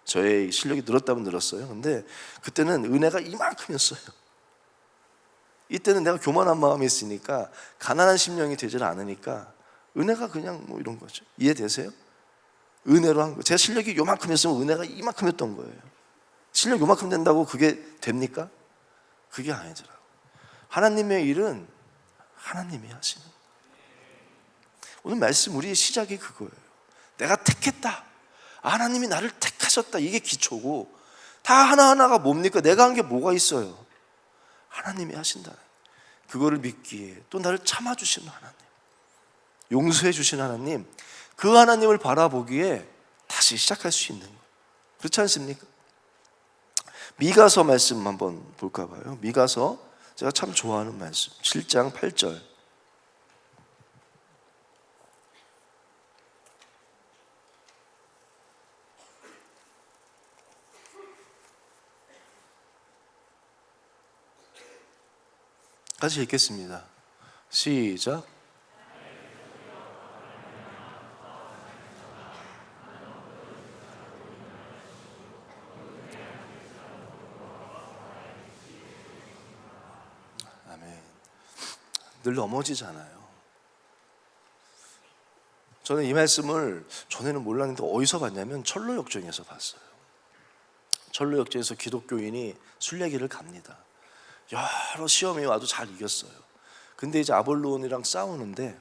저의 실력이 늘었다면 늘었어요. 근데 그때는 은혜가 이만큼이었어요. 이때는 내가 교만한 마음이 있으니까, 가난한 심령이 되질 않으니까 은혜가 그냥 뭐 이런 거죠. 이해되세요? 은혜로 한 거. 제 실력이 요만큼이었으면 은혜가 이만큼이었던 거예요. 실력 요만큼 된다고 그게 됩니까? 그게 아니더라고요. 하나님의 일은 하나님이 하시는 거예요. 오늘 말씀 우리의 시작이 그거예요. 내가 택했다. 하나님이 나를 택하셨다. 이게 기초고, 다 하나하나가 뭡니까? 내가 한 게 뭐가 있어요? 하나님이 하신다. 그거를 믿기에, 또 나를 참아주시는 하나님, 용서해 주시는 하나님, 그 하나님을 바라보기에 다시 시작할 수 있는 거예요. 그렇지 않습니까? 미가서 말씀 한번 볼까 봐요. 미가서, 제가 참 좋아하는 말씀, 7장 8절. 같이 읽겠습니다. 시작. 아멘. 늘 넘어지잖아요. 저는 이 말씀을 전에는 몰랐는데 어디서 봤냐면 철로역정에서 봤어요. 철로역정에서 기독교인이 순례길을 갑니다. 여러 시험이 와도 잘 이겼어요. 근데 이제 아볼로온이랑 싸우는데,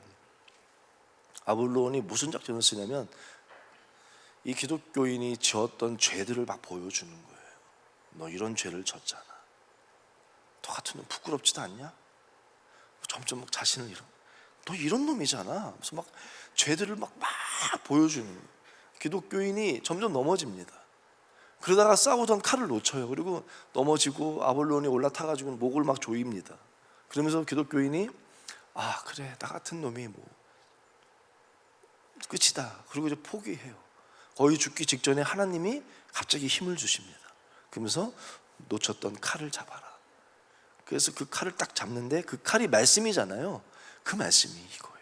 아볼로온이 무슨 작전을 쓰냐면 이 기독교인이 지었던 죄들을 막 보여주는 거예요. 너 이런 죄를 졌잖아. 너 같은 놈 부끄럽지도 않냐? 점점 막 자신을 너 이런 놈이잖아. 그래서 막 죄들을 막 보여주는 거예요. 기독교인이 점점 넘어집니다. 그러다가 싸우던 칼을 놓쳐요. 그리고 넘어지고 아볼론이 올라타가지고 목을 막 조입니다. 그러면서 기독교인이 그래, 나 같은 놈이 뭐 끝이다. 그리고 이제 포기해요. 거의 죽기 직전에 하나님이 갑자기 힘을 주십니다. 그러면서 놓쳤던 칼을 잡아라. 그래서 그 칼을 딱 잡는데, 그 칼이 말씀이잖아요. 그 말씀이 이거예요.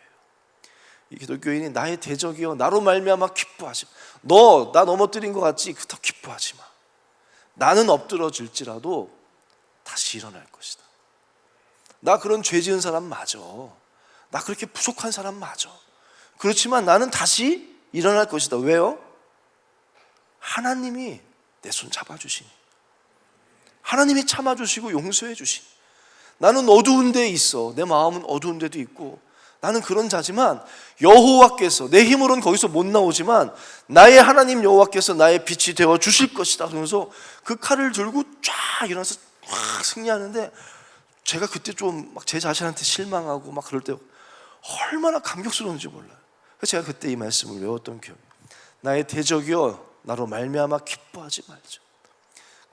이 기독교인이 나의 대적이여 나로 말미암아 기뻐하지 마. 너 나 넘어뜨린 것 같지? 더 기뻐하지 마. 나는 엎드러질지라도 다시 일어날 것이다. 나 그런 죄 지은 사람 맞아. 나 그렇게 부족한 사람 맞아. 그렇지만 나는 다시 일어날 것이다. 왜요? 하나님이 내 손 잡아주시니, 하나님이 참아주시고 용서해 주시니. 나는 어두운 데에 있어. 내 마음은 어두운 데도 있고, 나는 그런 자지만 여호와께서, 내 힘으로는 거기서 못 나오지만 나의 하나님 여호와께서 나의 빛이 되어 주실 것이다. 그러면서 그 칼을 들고 쫙 일어나서 확 승리하는데, 제가 그때 좀 막 제 자신한테 실망하고 막 그럴 때 얼마나 감격스러운지 몰라요. 그래서 제가 그때 이 말씀을 외웠던 기억이, 나의 대적이여 나로 말미암아 기뻐하지 말자.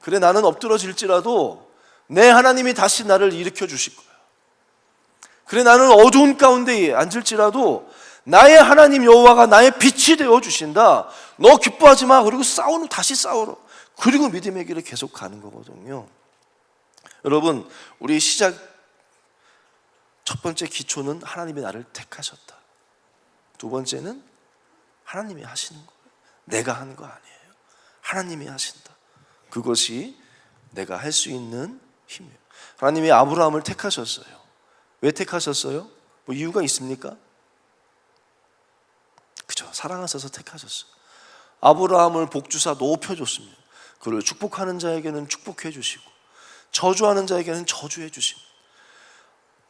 그래, 나는 엎드러질지라도 내 하나님이 다시 나를 일으켜 주실 거야. 그래, 나는 어두운 가운데에 앉을지라도 나의 하나님 여호와가 나의 빛이 되어 주신다. 너 기뻐하지 마. 그리고 싸우는 다시 싸우러. 그리고 믿음의 길을 계속 가는 거거든요. 여러분, 우리 시작 첫 번째 기초는 하나님이 나를 택하셨다. 두 번째는 하나님이 하시는 거예요. 내가 하는 거 아니에요. 하나님이 하신다. 그것이 내가 할 수 있는 힘이에요. 하나님이 아브라함을 택하셨어요. 왜 택하셨어요? 뭐 이유가 있습니까? 그죠? 사랑하셔서 택하셨어요. 아브라함을 복주사 높여줬습니다. 그를 축복하는 자에게는 축복해 주시고 저주하는 자에게는 저주해 주십니다.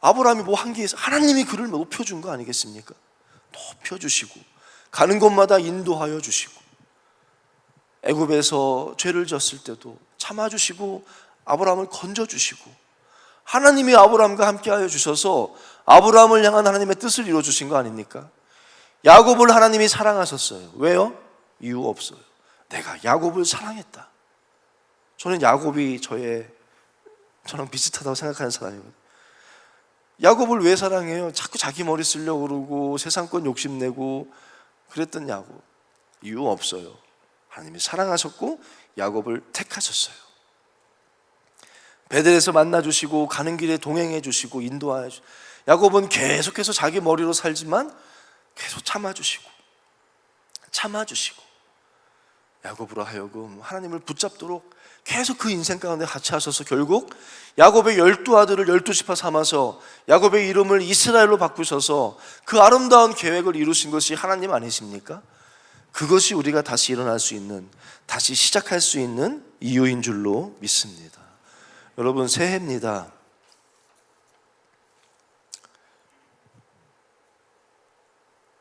아브라함이 뭐 한 게 있어? 하나님이 그를 높여준 거 아니겠습니까? 높여주시고 가는 곳마다 인도하여 주시고, 애굽에서 죄를 졌을 때도 참아주시고 아브라함을 건져주시고, 하나님이 아브라함과 함께하여 주셔서 아브라함을 향한 하나님의 뜻을 이루어주신 거 아닙니까? 야곱을 하나님이 사랑하셨어요. 왜요? 이유 없어요. 내가 야곱을 사랑했다. 저는 야곱이 저랑 비슷하다고 생각하는 사람이거든요. 야곱을 왜 사랑해요? 자꾸 자기 머리 쓰려고 그러고 세상권 욕심내고 그랬던 야곱. 이유 없어요. 하나님이 사랑하셨고 야곱을 택하셨어요. 베델에서 만나주시고 가는 길에 동행해 주시고 인도하여 주시고, 야곱은 계속해서 자기 머리로 살지만 계속 참아주시고 야곱으로 하여금 하나님을 붙잡도록 계속 그 인생 가운데 같이 하셔서 결국 야곱의 12아들을 12지파 삼아서 야곱의 이름을 이스라엘로 바꾸셔서 그 아름다운 계획을 이루신 것이 하나님 아니십니까? 그것이 우리가 다시 일어날 수 있는, 다시 시작할 수 있는 이유인 줄로 믿습니다. 여러분, 새해입니다.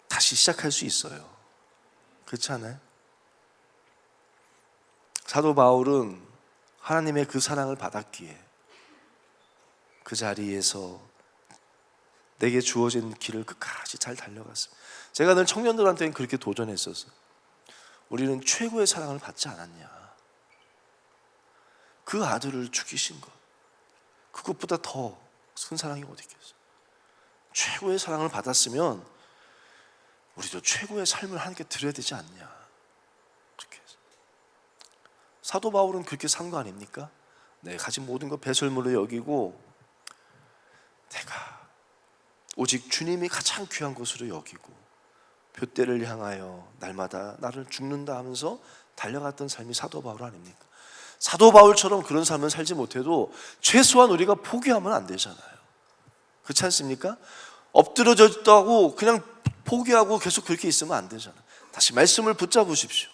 다시 시작할 수 있어요. 그렇지 않아요? 사도 바울은 하나님의 그 사랑을 받았기에 그 자리에서 내게 주어진 길을 끝까지 잘 달려갔습니다. 제가 늘 청년들한테는 그렇게 도전했었어요. 우리는 최고의 사랑을 받지 않았냐? 그 아들을 죽이신 것, 그것보다 더 큰 사랑이 어디 있겠어요? 최고의 사랑을 받았으면 우리도 최고의 삶을 함께 드려야 되지 않냐? 그렇게 해서 사도 바울은 그렇게 산 거 아닙니까? 내 가진 모든 것 배설물로 여기고 내가 오직 주님이 가장 귀한 것으로 여기고 둯대를 향하여 날마다 나를 죽는다 하면서 달려갔던 삶이 사도 바울 아닙니까? 사도 바울처럼 그런 삶을 살지 못해도 최소한 우리가 포기하면 안 되잖아요. 그렇지 않습니까? 엎드러졌다고 그냥 포기하고 계속 그렇게 있으면 안 되잖아요. 다시 말씀을 붙잡으십시오.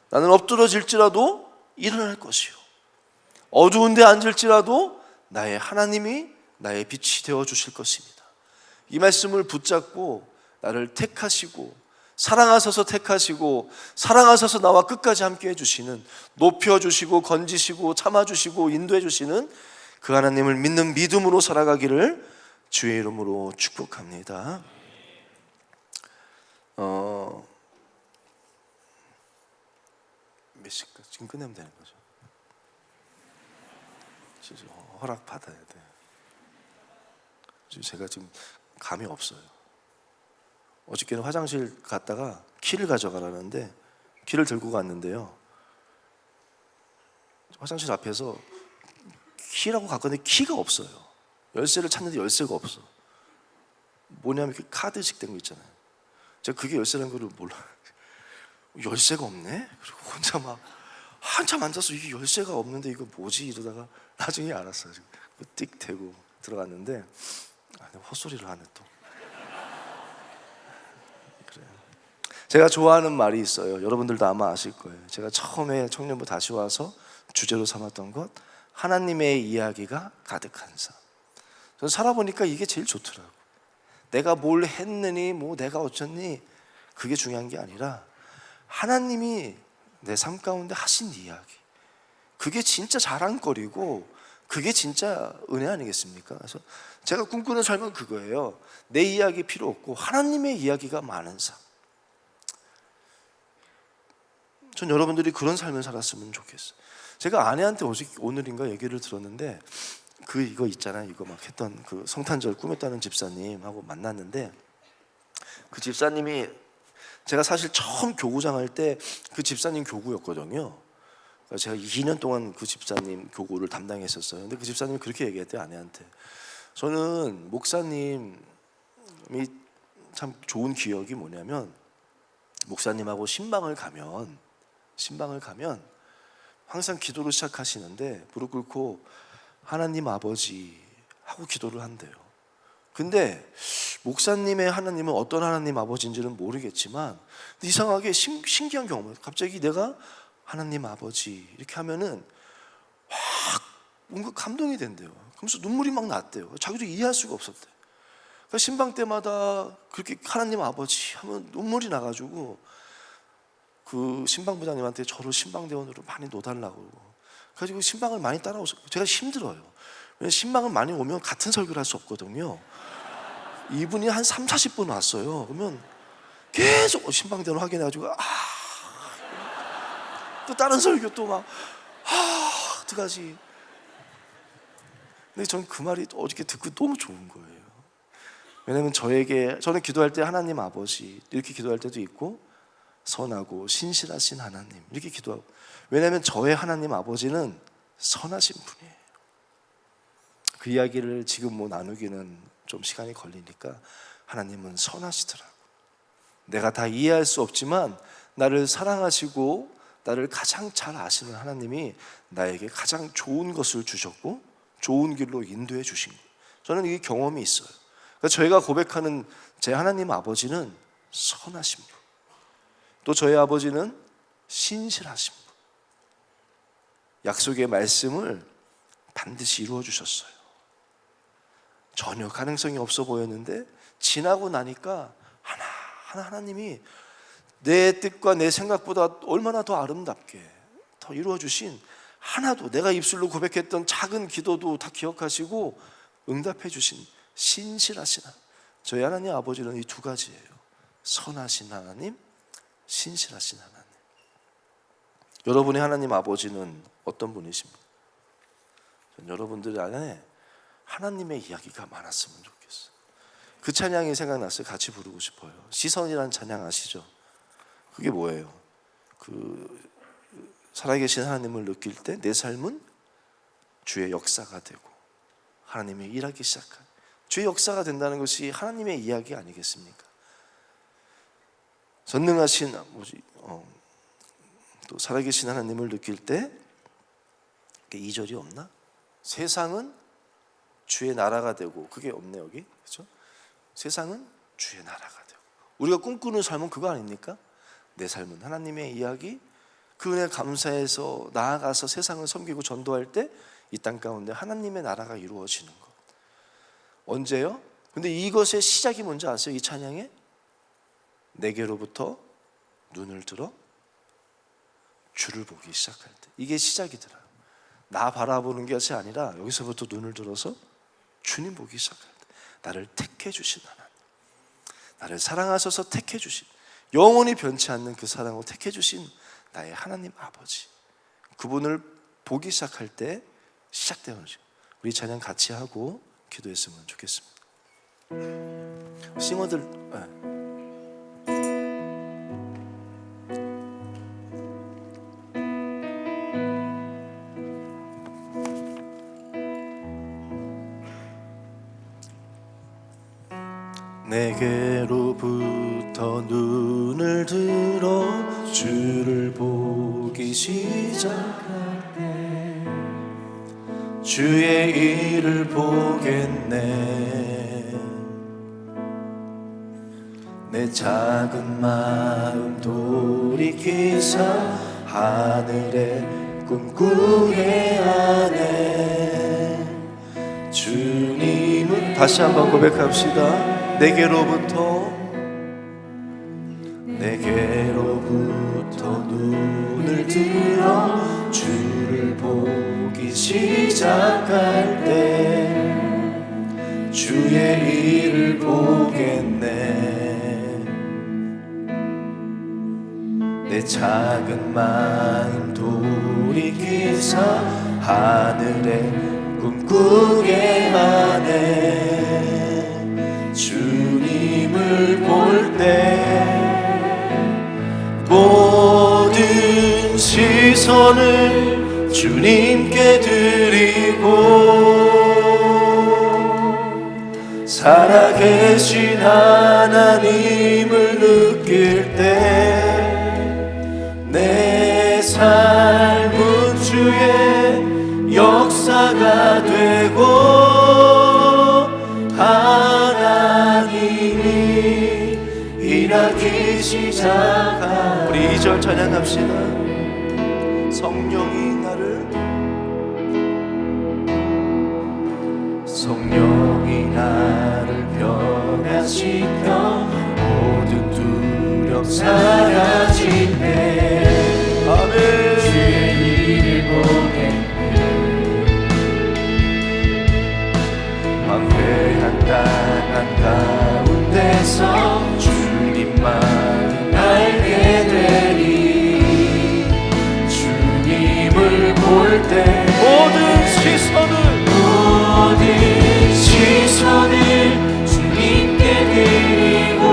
나는 엎드러질지라도 일어날 것이요, 어두운 데 앉을지라도 나의 하나님이 나의 빛이 되어 주실 것입니다. 이 말씀을 붙잡고 나를 택하시고 사랑하셔서 택하시고 사랑하셔서 나와 끝까지 함께 해주시는, 높여주시고 건지시고 참아주시고 인도해주시는 그 하나님을 믿는 믿음으로 살아가기를 주의 이름으로 축복합니다. 몇 시까지 지금 끝내면 되는 거죠? 진짜 허락 받아야 돼. 제가 지금 감이 없어요. 어저께는 화장실 갔다가 키를 가져가라는데 키를 들고 갔는데요, 화장실 앞에서 키라고 갔거든요. 키가 없어요. 열쇠를 찾는데 열쇠가 없어. 뭐냐면 그 카드식 된 거 있잖아요. 제가 그게 열쇠라는 걸 몰라. 열쇠가 없네? 그리고 혼자 막 한참 앉아서 이게 열쇠가 없는데 이거 뭐지? 이러다가 나중에 알았어요. 띡 대고 들어갔는데 헛소리를 하네 또. 그래요. 제가 좋아하는 말이 있어요. 여러분들도 아마 아실 거예요. 제가 처음에 청년부 다시 와서 주제로 삼았던 것, 하나님의 이야기가 가득한 삶. 저는 살아보니까 이게 제일 좋더라고요. 내가 뭘 했느니 뭐 내가 어쩌니 그게 중요한 게 아니라 하나님이 내 삶 가운데 하신 이야기, 그게 진짜 자랑거리고 그게 진짜 은혜 아니겠습니까? 그래서 제가 꿈꾸는 삶은 그거예요. 내 이야기 필요 없고 하나님의 이야기가 많은 삶. 전 여러분들이 그런 삶을 살았으면 좋겠어요. 제가 아내한테 오늘인가 얘기를 들었는데 이거 있잖아요. 이거 막 했던 그 성탄절 꾸몄다는 집사님하고 만났는데, 그 집사님이 제가 사실 처음 교구장 할 때 그 집사님 교구였거든요. 제가 2년 동안 그 집사님 교구를 담당했었어요. 근데 그 집사님이 그렇게 얘기했대요, 아내한테. 저는 목사님이 참 좋은 기억이 뭐냐면, 목사님하고 신방을 가면 항상 기도를 시작하시는데 무릎 꿇고 하나님 아버지 하고 기도를 한대요. 근데 목사님의 하나님은 어떤 하나님 아버지인지는 모르겠지만 이상하게 신기한 경험이에요. 갑자기 내가 하나님 아버지 이렇게 하면은 확 뭔가 감동이 된대요. 그러면서 눈물이 막 났대요. 자기도 이해할 수가 없었대요. 그러니까 신방 때마다 그렇게 하나님 아버지 하면 눈물이 나가지고 그 신방부장님한테 저를 신방대원으로 많이 놓달라고 그래가지고 신방을 많이 따라오셔. 제가 힘들어요. 왜냐면 신방을 많이 오면 같은 설교를 할 수 없거든요. 이분이 한 30-40분 왔어요. 그러면 계속 신방대원 확인해가지고 또 다른 설교 또 막 어떡하지. 근데 저는 그 말이 어저께 듣고 너무 좋은 거예요. 왜냐면 저는 기도할 때 하나님 아버지 이렇게 기도할 때도 있고, 선하고 신실하신 하나님 이렇게 기도하고, 왜냐하면 저의 하나님 아버지는 선하신 분이에요. 그 이야기를 지금 나누기는 좀 시간이 걸리니까 하나님은 선하시더라고요. 내가 다 이해할 수 없지만 나를 사랑하시고 나를 가장 잘 아시는 하나님이 나에게 가장 좋은 것을 주셨고 좋은 길로 인도해 주신 거예요. 저는 이게 경험이 있어요. 그러니까 저희가 고백하는 제 하나님 아버지는 선하신 분, 또 저희 아버지는 신실하신 분, 약속의 말씀을 반드시 이루어 주셨어요. 전혀 가능성이 없어 보였는데 지나고 나니까 하나님이 내 뜻과 내 생각보다 얼마나 더 아름답게 더 이루어 주신, 하나도 내가 입술로 고백했던 작은 기도도 다 기억하시고 응답해 주신 신실하신 하나님. 저희 하나님 아버지는 이 두 가지예요. 선하신 하나님, 신실하신 하나님. 여러분의 하나님 아버지는 어떤 분이십니까? 여러분들 안에 하나님의 이야기가 많았으면 좋겠어요. 그 찬양이 생각났어요. 같이 부르고 싶어요. 시선이라는 찬양 아시죠? 그게 뭐예요? 살아계신 하나님을 느낄 때 내 삶은 주의 역사가 되고 하나님이 일하기 시작한 주의 역사가 된다는 것이 하나님의 이야기 아니겠습니까? 전능하신 또 살아계신 하나님을 느낄 때 2절이 없나? 세상은 주의 나라가 되고, 그게 없네 여기, 그렇죠? 세상은 주의 나라가 되고, 우리가 꿈꾸는 삶은 그거 아닙니까? 내 삶은 하나님의 이야기, 그 은혜 감사해서 나아가서 세상을 섬기고 전도할 때 이 땅 가운데 하나님의 나라가 이루어지는 것. 언제요? 근데 이것의 시작이 뭔지 아세요? 이 찬양에 내게로부터 눈을 들어 주를 보기 시작할 때, 이게 시작이더라. 나 바라보는 것이 아니라 여기서부터 눈을 들어서 주님 보기 시작할 때, 나를 택해 주신 하나님, 나를 사랑하셔서 택해 주신, 영원히 변치 않는 그 사랑으로 택해 주신 나의 하나님 아버지, 그분을 보기 시작할 때 시작되는 거죠. 우리 찬양 같이 하고 기도했으면 좋겠습니다. 싱어들 내게로부터 눈을 들어 주를 보기 시작할 때 주의 일을 보겠네. 내 작은 마음 돌이키사 하늘의 꿈꾸게 하네. 주님을 다시 한번 고백합시다. 내게로부터 눈을 들어 주를 보기 시작할 때 주의 일을 보겠네. 내 작은 마음 돌이키사 하늘에 꿈꾸게 하네. 주님을 볼 때 모든 시선을 주님께 드리고 살아계신 하나님을 느낄 때 내 삶은 주의 역사가 되고 하나님이 일하기 시작한, 우리 2절 찬양합시다. 성령이 나를 변화시켜 모든 두려움 사라질 때 아멘. 주의 일을 보겠네. 황폐한 땅 한가운데서 주님만 알게 되리. 주님을 볼 때 모든 시선을 주님께 드리고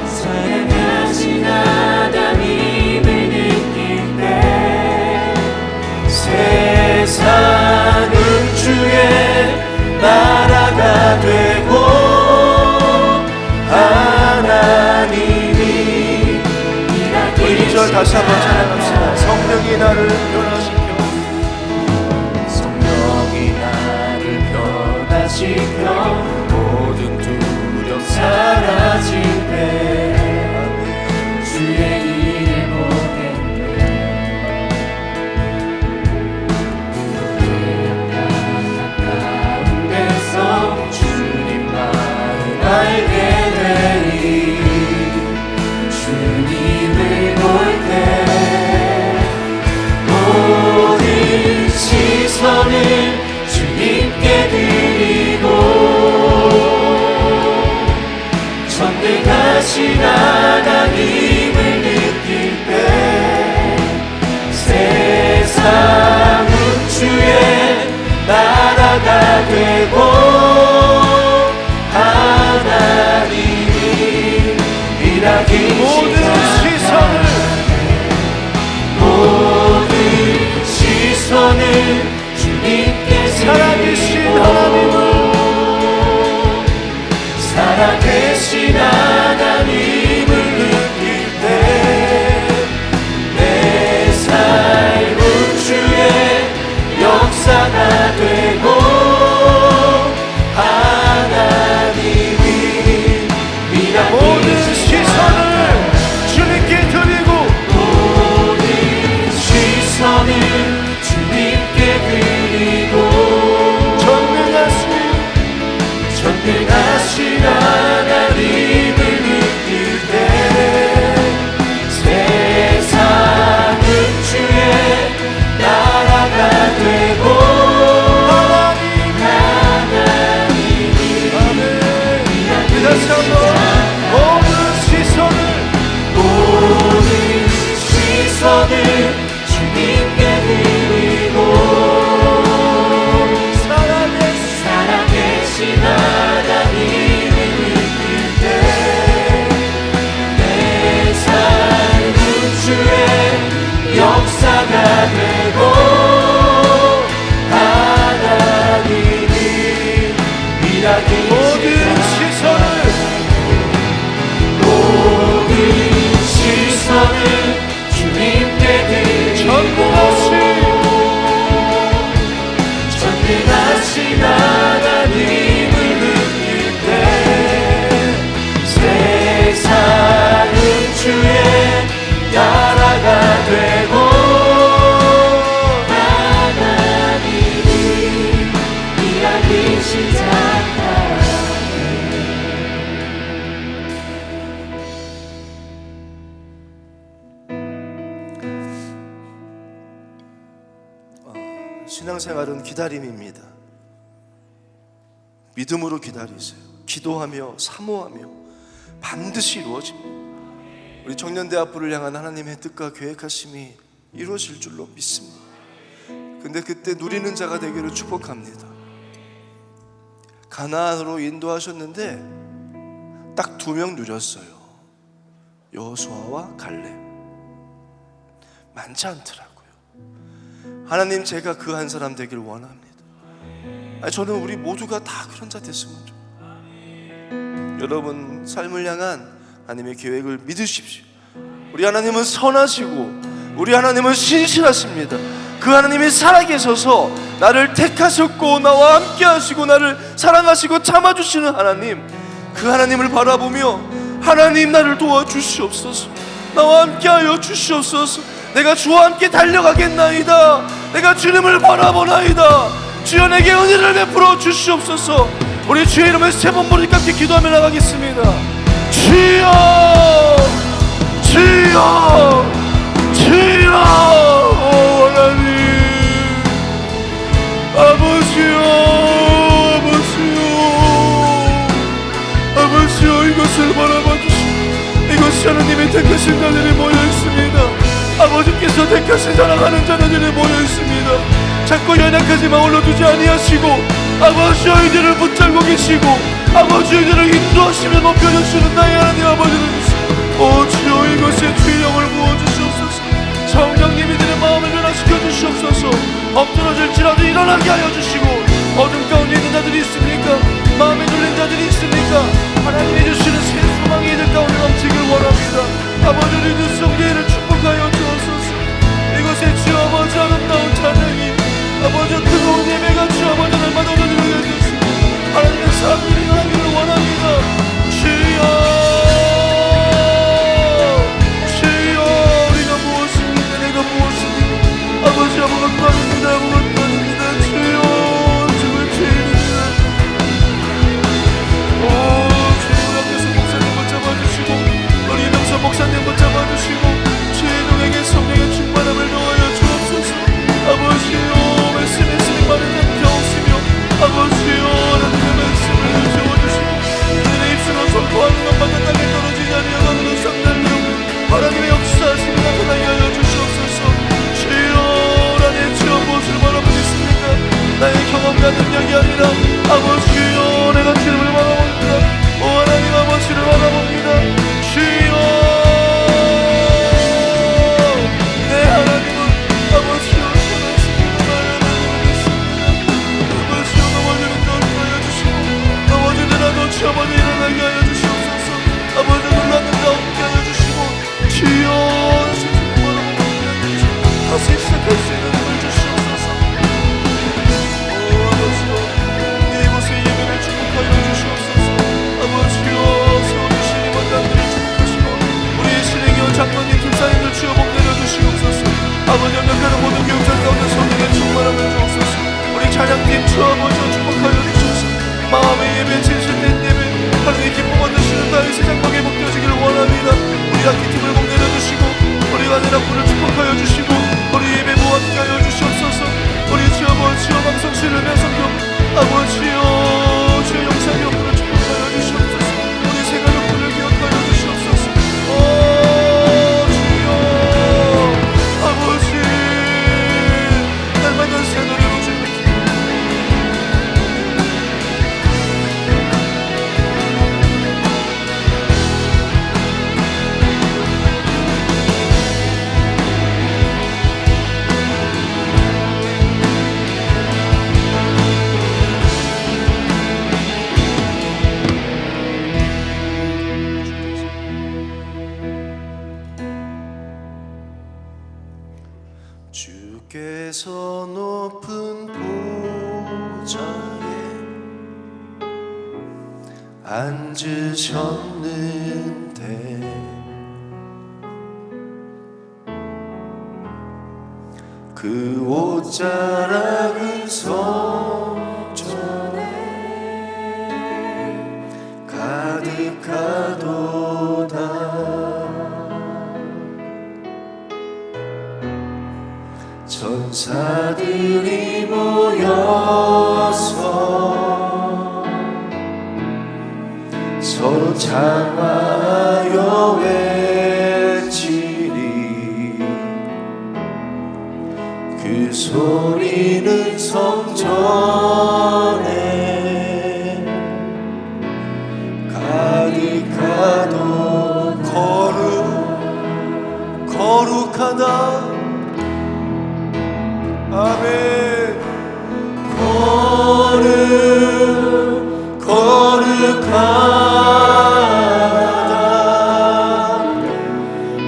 사랑하신 하나님을 느낄 때 세상은 주의 나라가 되고 1절 다시 한번 찬양합시다. 성령이 나를 변화시켜, 성령이 나를 변화시켜 모든 두려움 사라질 때 주의 일을 보겠네. 내 가운데서 주님만을 알게 되리. 주님을 볼 때 모든 시선을 주님께 드리고 전능하신 하나님을 느낄 때 세상은 주의 나라가 되고 하나님이 일하기 모든 시선을 주님께 살아계신 하나님을, 살아계신 하나님을 느낄 때 내 삶은 주의 역사가 되고 하나님이 일하기 모든 시선을 주님께 드리고 시선을 주님께 드리고 전능하신 하나님을 느낄 때 세상은 주의 나라가 되고 하나님이 다시 한번 모든 시선을 주님께 드리고 살아계신 하나님을 느낄 때 내 삶은 주의 역사가 되고 하나님이 일하기 모든 시선을 주님께 드리고 전능하신 하나님을 느낄 때 세상은 주의 나라가 되고 하나님이 일하기 시작하라. 신앙생활은 기다림입니다. 믿음으로 기다리세요. 기도하며 사모하며 반드시 이루어집니다. 우리 청년대학부를 향한 하나님의 뜻과 계획하심이 이루어질 줄로 믿습니다. 근데 그때 누리는 자가 되기를 축복합니다. 가나안으로 인도하셨는데 딱 2명 누렸어요. 여호수아와 갈렙. 많지 않더라고요. 하나님, 제가 그 한 사람 되길 원합니다. 저는 우리 모두가 다 그런 자 됐으면 좋겠어요. 여러분 삶을 향한 하나님의 계획을 믿으십시오. 우리 하나님은 선하시고 우리 하나님은 신실하십니다. 그 하나님이 살아계셔서 나를 택하셨고 나와 함께 하시고 나를 사랑하시고 참아주시는 하나님, 그 하나님을 바라보며 하나님 나를 도와주시옵소서, 나와 함께하여 주시옵소서. 내가 주와 함께 달려가겠나이다. 내가 주님을 바라보나이다. 주여 내게 은혜를 베풀어 주시옵소서. 우리 주의 이름을 3번 부르니까 함께 기도하며 나가겠습니다. 주여 주여 주여. 오 하나님, 아버지여 아버지여 아버지여, 이것을 바라봐 주시오. 이것이 하나님의 택하신 자들이 모여있습니다. 아버지께서 택하신 사랑하는 자들이 모여있습니다. 자꾸 연약하지만 올려두지 아니하시고 아버지의 이들을 붙잡고 계시고 아버지의 이들을 인도하시며 높여주시는 나의 하나님 아버지를 오 주여, 이것에 주의 영을 부어주시옵소서. 성령님 이들의 마음을 변화시켜 주시옵소서. 엎드러질지라도 일어나게 하여 주시고, 어둠 가운데 있는 자들이 있습니까? 마음에 눌린 자들이 있습니까? 하나님이 주시는 새 소망이 이들 가운데 넘치길 원합니다. 아버지, 우리 눈 속에 이를 힘이나 능력이 아니라 아버지여 내가 기름을 받아봅니다. 오 하나님 아버지를 받아봅니다. 주여 내 하나님은 아버지여 아버지여 넘어지는 것 하여 주시고 넘어지더라도 주 아버지 일어나게 하여 주시옵소서. 아버지 놀랐는데 없게 하여 주시고 주여 다시 시작할 수 있는 힘을 주시옵소서. 오 아버지여 이곳의 예배를 축복하여 주시옵소서. 아버지여 세워주신 원장들을 축복하시고 우리의 신행위원 장로님 김사님들 주여 복 내려주시옵소서. 아버지 연락하는 모든 교육자 가운데 성령의 충만함을 주옵소서. 우리 찬양팀 주 아버지여 축복하여 주소서. 마음의 예배 진실된 예배 하나님의 기쁨 얻으시는 다윗의 장막에 복되어지기를 원합니다. 우리 악기팀을 복 내려주시고 우리 가느라 불을 축복하여 주시고 우리 예배 모함께 하여 주시옵소서. 우리 주 아버지여 방송실을 배성경 아버지여 주의 영상의 불을 축복하여 주시옵소서. 우리 생활의 불을 기억하여 주시옵소서. 오 주여 아버지 날마다 새 노래로 주님 주께서 높은 보좌에 앉으셨는데 그 옷자락은 성전에 가득하도다. 천사들이 모여서 서로 장하여 외치리. 그 소리는 성전에 가득하도 거룩하다. 아멘. 거룩하다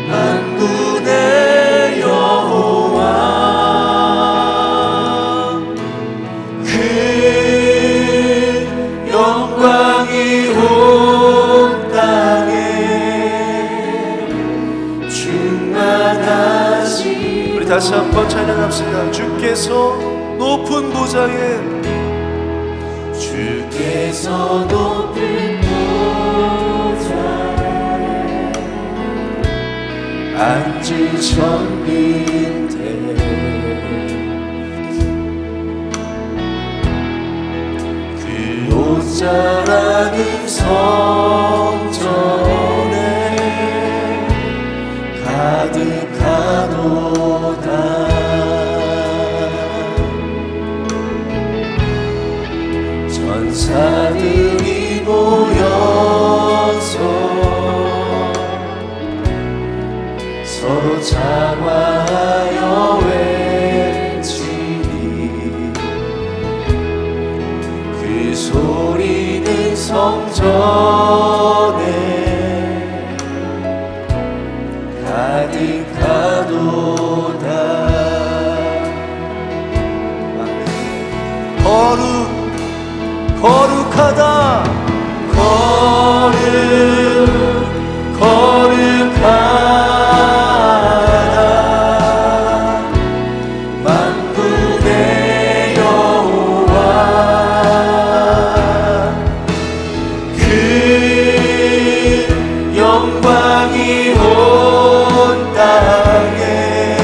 만군의 여호와. 그 영광이 온 땅에 충만하시. 우리 다시 한번 찬양합시다. 주께서 높은 보좌에 주께서 높은 보좌에 앉으셨는데 그 옷자락은 성전에 가득하도다. 천사들이 모여서 서로 장하여 외치니. 그 소리는 성전에 가득하도다. 거룩하다. 거룩하다 만군의 여호와. 그 영광이 온 땅에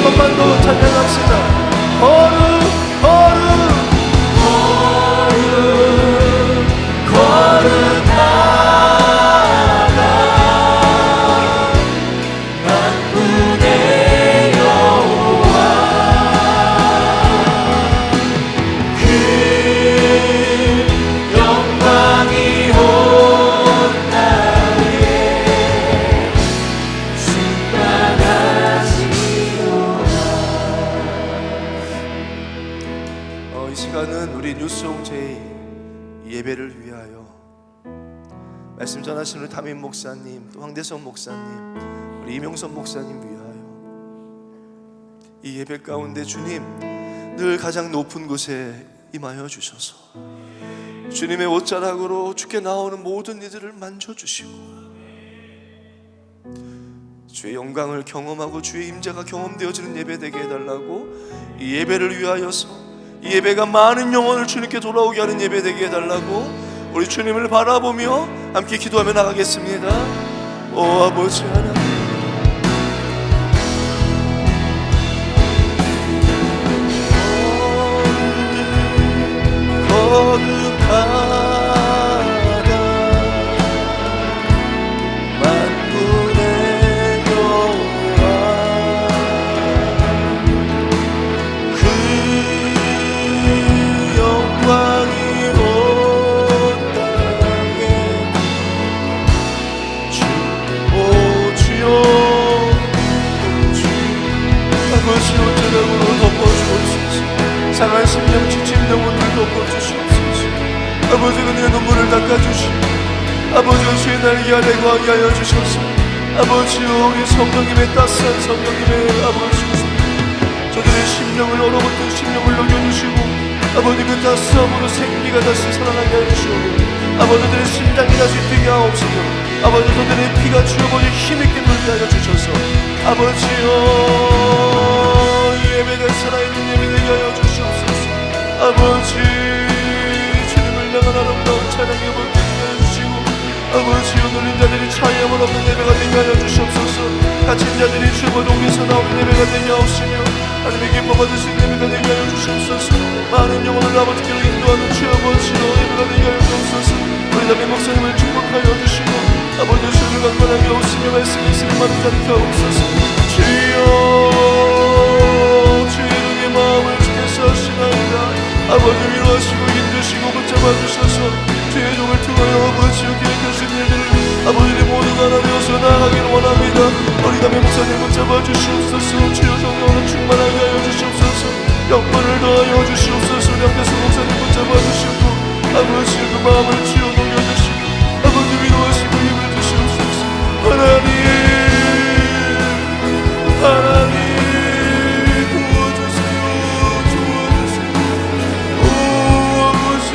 번만 더 찬양합시다. 거룩 거룩 이 시간은 우리 뉴스홈제의 예배를 위하여 말씀 전하신 우리 담임 목사님, 또 황대선 목사님, 우리 이명선 목사님 위하여 이 예배 가운데 주님 늘 가장 높은 곳에 임하여 주셔서 주님의 옷자락으로 주께 나오는 모든 이들을 만져주시고 주의 영광을 경험하고 주의 임재가 경험되어지는 예배 되게 해달라고 이 예배를 위하여서 이 예배가 많은 영혼을 주님께 돌아오게 하는 예배 되게 해달라고 우리 주님을 바라보며 함께 기도하며 나가겠습니다. 오 아버지 하나님, 거룩하다 만군의 여호와 그 영광이 온 땅에 오 주여 아버지 어쩌라고 덮어주옵소서. 상한 심령 지친 영혼을 덮어주시옵소서. 아버지 그의 눈물을 닦아주시고 아버지 주의 날개 아래 거하게 하여 주셔서 아버지여 우리 성령님의 따스한 성령님의 아버지 저들의 심령을 얼어붙은 심령을 녹여주시고 아버지 그 따스함으로 생기가 다시 살아나게 하여 주시오며 아버지들의 심장이 다시 뛰게 하옵소서. 아버지 저들의 피가 주어버리 힘있게 물게 하여 주셔서 아버지여 예배가 살아있는 예배 되게 하여 주시옵소서. 아버지 주님을 향한 아름다운 찬양의 번개 하여 주시고 아버지여 눌린 자들이 차이함을 없는 예배가 되게 하여 주시옵소서. 갇힌 자들이 주 보동에서 나오는 예배가 되게 하옵시며 하나님의 기뻐 받으신 예배가 되게 하여 주시옵소서. 많은 영혼을 아버지께로 인도하는 주 아버지여 예배가 되게 하여 주옵소서. 우리 담임 목사님을 축복하여 주시고 아버지 주를 강건하게 하옵시며 말씀이 있으면 많은 자를 켜옵소서. 주여 주의 이름의 마음을 주께서 하시나이다. 아버지 위로하시고 힘드시고 붙잡아주셔서 주의 종을 통하여 아버지여 계획하신 일들을 아버지의 모두가 하나 되어서 나아가기를 원합니다. 우리 담임 목사님 붙잡아주시옵소서. 주여 성령으로 충만하게 하여 주시옵소서. 영광을 더하여 주시옵소서. 우리 앞에서 목사님 붙잡아주시고 아버지 그 마음을 주여 녹여주시고 아버지 위로하시고 힘을 주시옵소서. 하나님 도와주세요. 오 아버지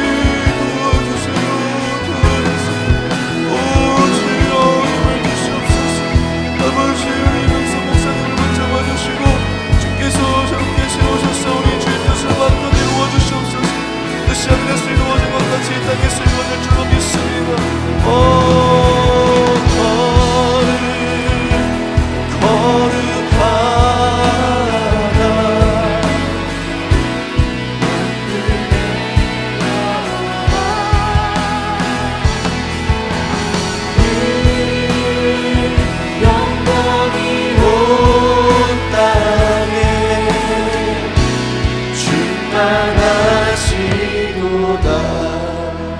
도와주세요. 오 주여 힘을 주시옵소서. 아버지 우리 명성 목사님을 붙잡아주시고 주께서 저렇게 세우셔서 우리 주의 뜻을 마음껏 이루어 주시옵소서. 뜻이 하늘에서 이루어진 것 같이 이 땅에서 이루어질 줄로 믿습니다.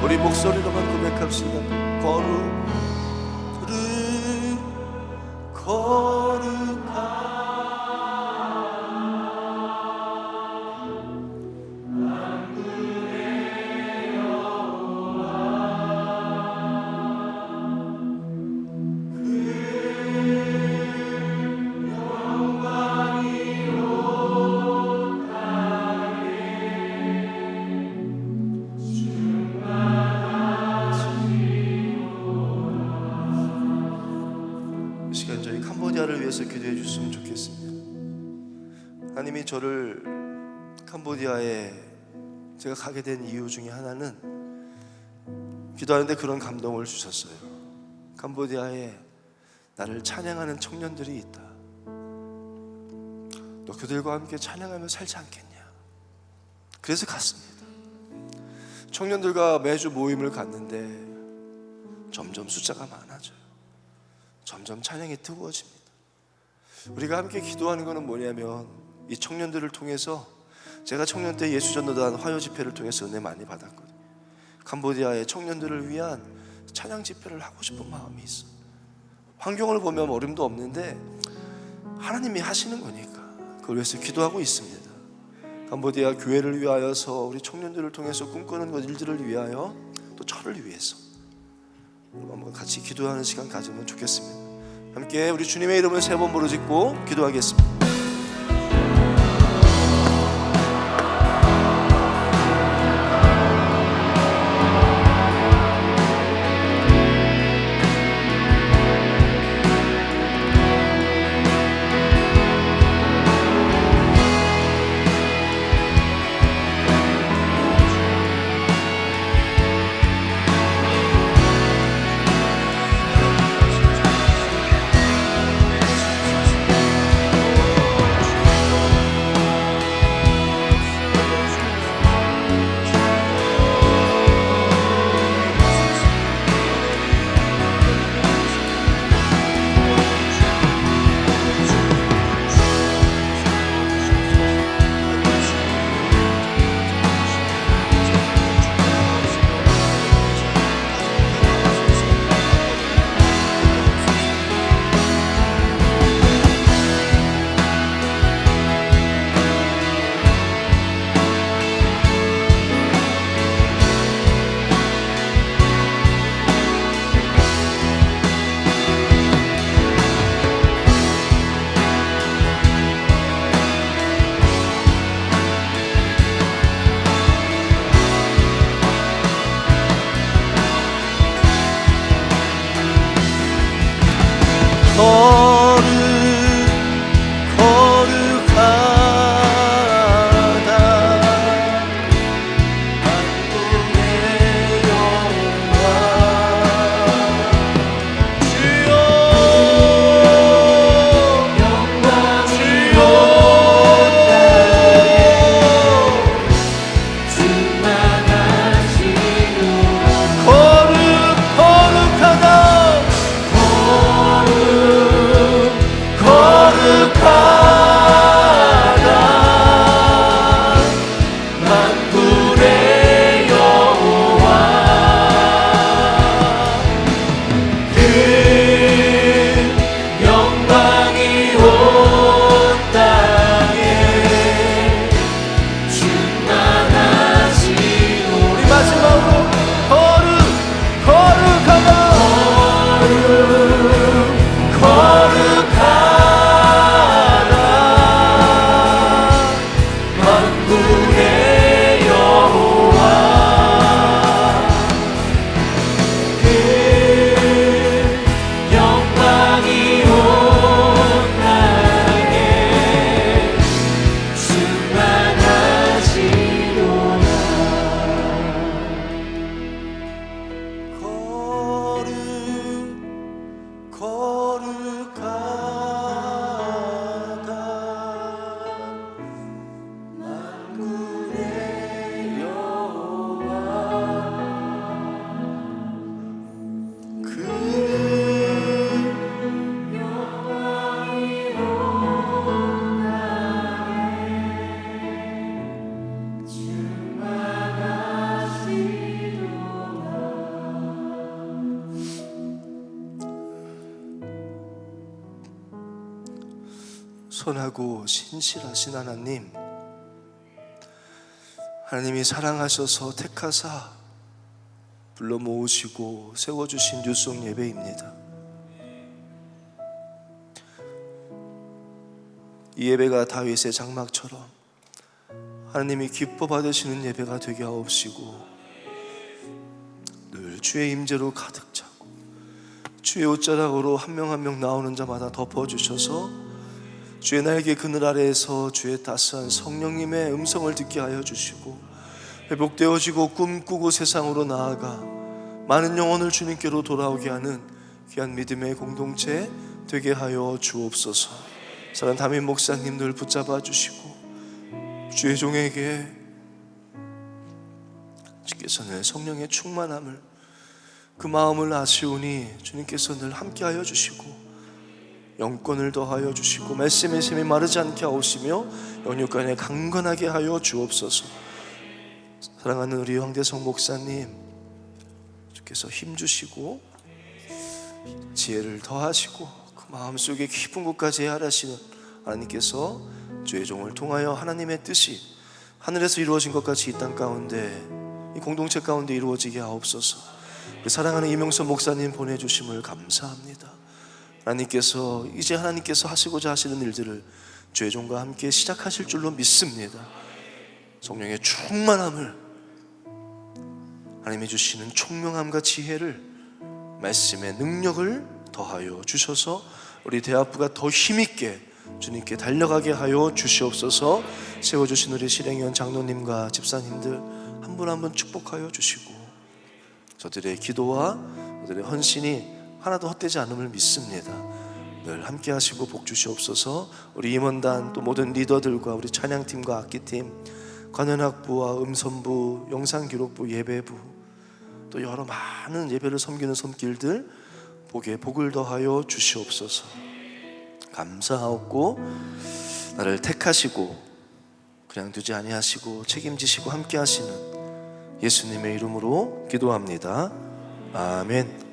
우리 목소리로만 고백합시다. 이 시간 저희 캄보디아를 위해서 기도해 주셨으면 좋겠습니다. 하나님이 저를 캄보디아에 제가 가게 된 이유 중에 하나는 기도하는데 그런 감동을 주셨어요. 캄보디아에 나를 찬양하는 청년들이 있다. 또 너 그들과 함께 찬양하며 살지 않겠냐. 그래서 갔습니다. 청년들과 매주 모임을 갖는데 점점 숫자가 많아져요. 점점 찬양이 뜨거워집니다. 우리가 함께 기도하는 것은 뭐냐면, 이 청년들을 통해서, 제가 청년 때 예수전도단 화요 집회를 통해서 은혜 많이 받았거든요. 캄보디아의 청년들을 위한 찬양 집회를 하고 싶은 마음이 있어. 환경을 보면 어림도 없는데 하나님이 하시는 거니까 그걸 위해서 기도하고 있습니다. 캄보디아 교회를 위하여서, 우리 청년들을 통해서 꿈꾸는 것 일들을 위하여, 또 저를 위해서 한번 같이 기도하는 시간 가지면 좋겠습니다. 함께 우리 주님의 이름을 3번 부르짖고 기도하겠습니다. 선하고 신실하신 하나님, 하나님이 사랑하셔서 택하사 불러 모으시고 세워주신 뉴송 예배입니다. 이 예배가 다윗의 장막처럼 하나님이 기뻐 받으시는 예배가 되게 하옵시고, 늘 주의 임재로 가득 차고 주의 옷자락으로 한 명 한 명 나오는 자마다 덮어주셔서 주의 날개 그늘 아래에서 주의 따스한 성령님의 음성을 듣게 하여 주시고, 회복되어지고 꿈꾸고 세상으로 나아가 많은 영혼을 주님께로 돌아오게 하는 귀한 믿음의 공동체 되게 하여 주옵소서. 사랑 담임 목사님들 붙잡아 주시고 주의 종에게 주께서 늘 성령의 충만함을 그 마음을 아시오니 주님께서 늘 함께하여 주시고 영권을 더하여 주시고 말씀의 샘이 마르지 않게 하옵시며 영육간에 강건하게 하여 주옵소서. 사랑하는 우리 황대성 목사님, 주께서 힘 주시고 지혜를 더하시고 그 마음속에 깊은 곳까지 헤아라시는 하나님께서 주의 종을 통하여 하나님의 뜻이 하늘에서 이루어진 것 같이 이 땅 가운데 이 공동체 가운데 이루어지게 하옵소서. 우리 사랑하는 이명선 목사님 보내주심을 감사합니다. 하나님께서 이제 하나님께서 하시고자 하시는 일들을 주의 종과 함께 시작하실 줄로 믿습니다. 성령의 충만함을, 하나님이 주시는 총명함과 지혜를, 말씀의 능력을 더하여 주셔서 우리 대학부가 더 힘있게 주님께 달려가게 하여 주시옵소서. 세워주신 우리 실행위원 장로님과 집사님들 한 분 한 분 축복하여 주시고 저들의 기도와 저들의 헌신이 하나도 헛되지 않음을 믿습니다. 늘 함께 하시고 복 주시옵소서. 우리 임원단 또 모든 리더들과 우리 찬양팀과 악기팀, 관현악부와 음선부, 영상기록부, 예배부 또 여러 많은 예배를 섬기는 손길들 복에 복을 더하여 주시옵소서. 감사하옵고 나를 택하시고 그냥 두지 아니하시고 책임지시고 함께 하시는 예수님의 이름으로 기도합니다. 아멘.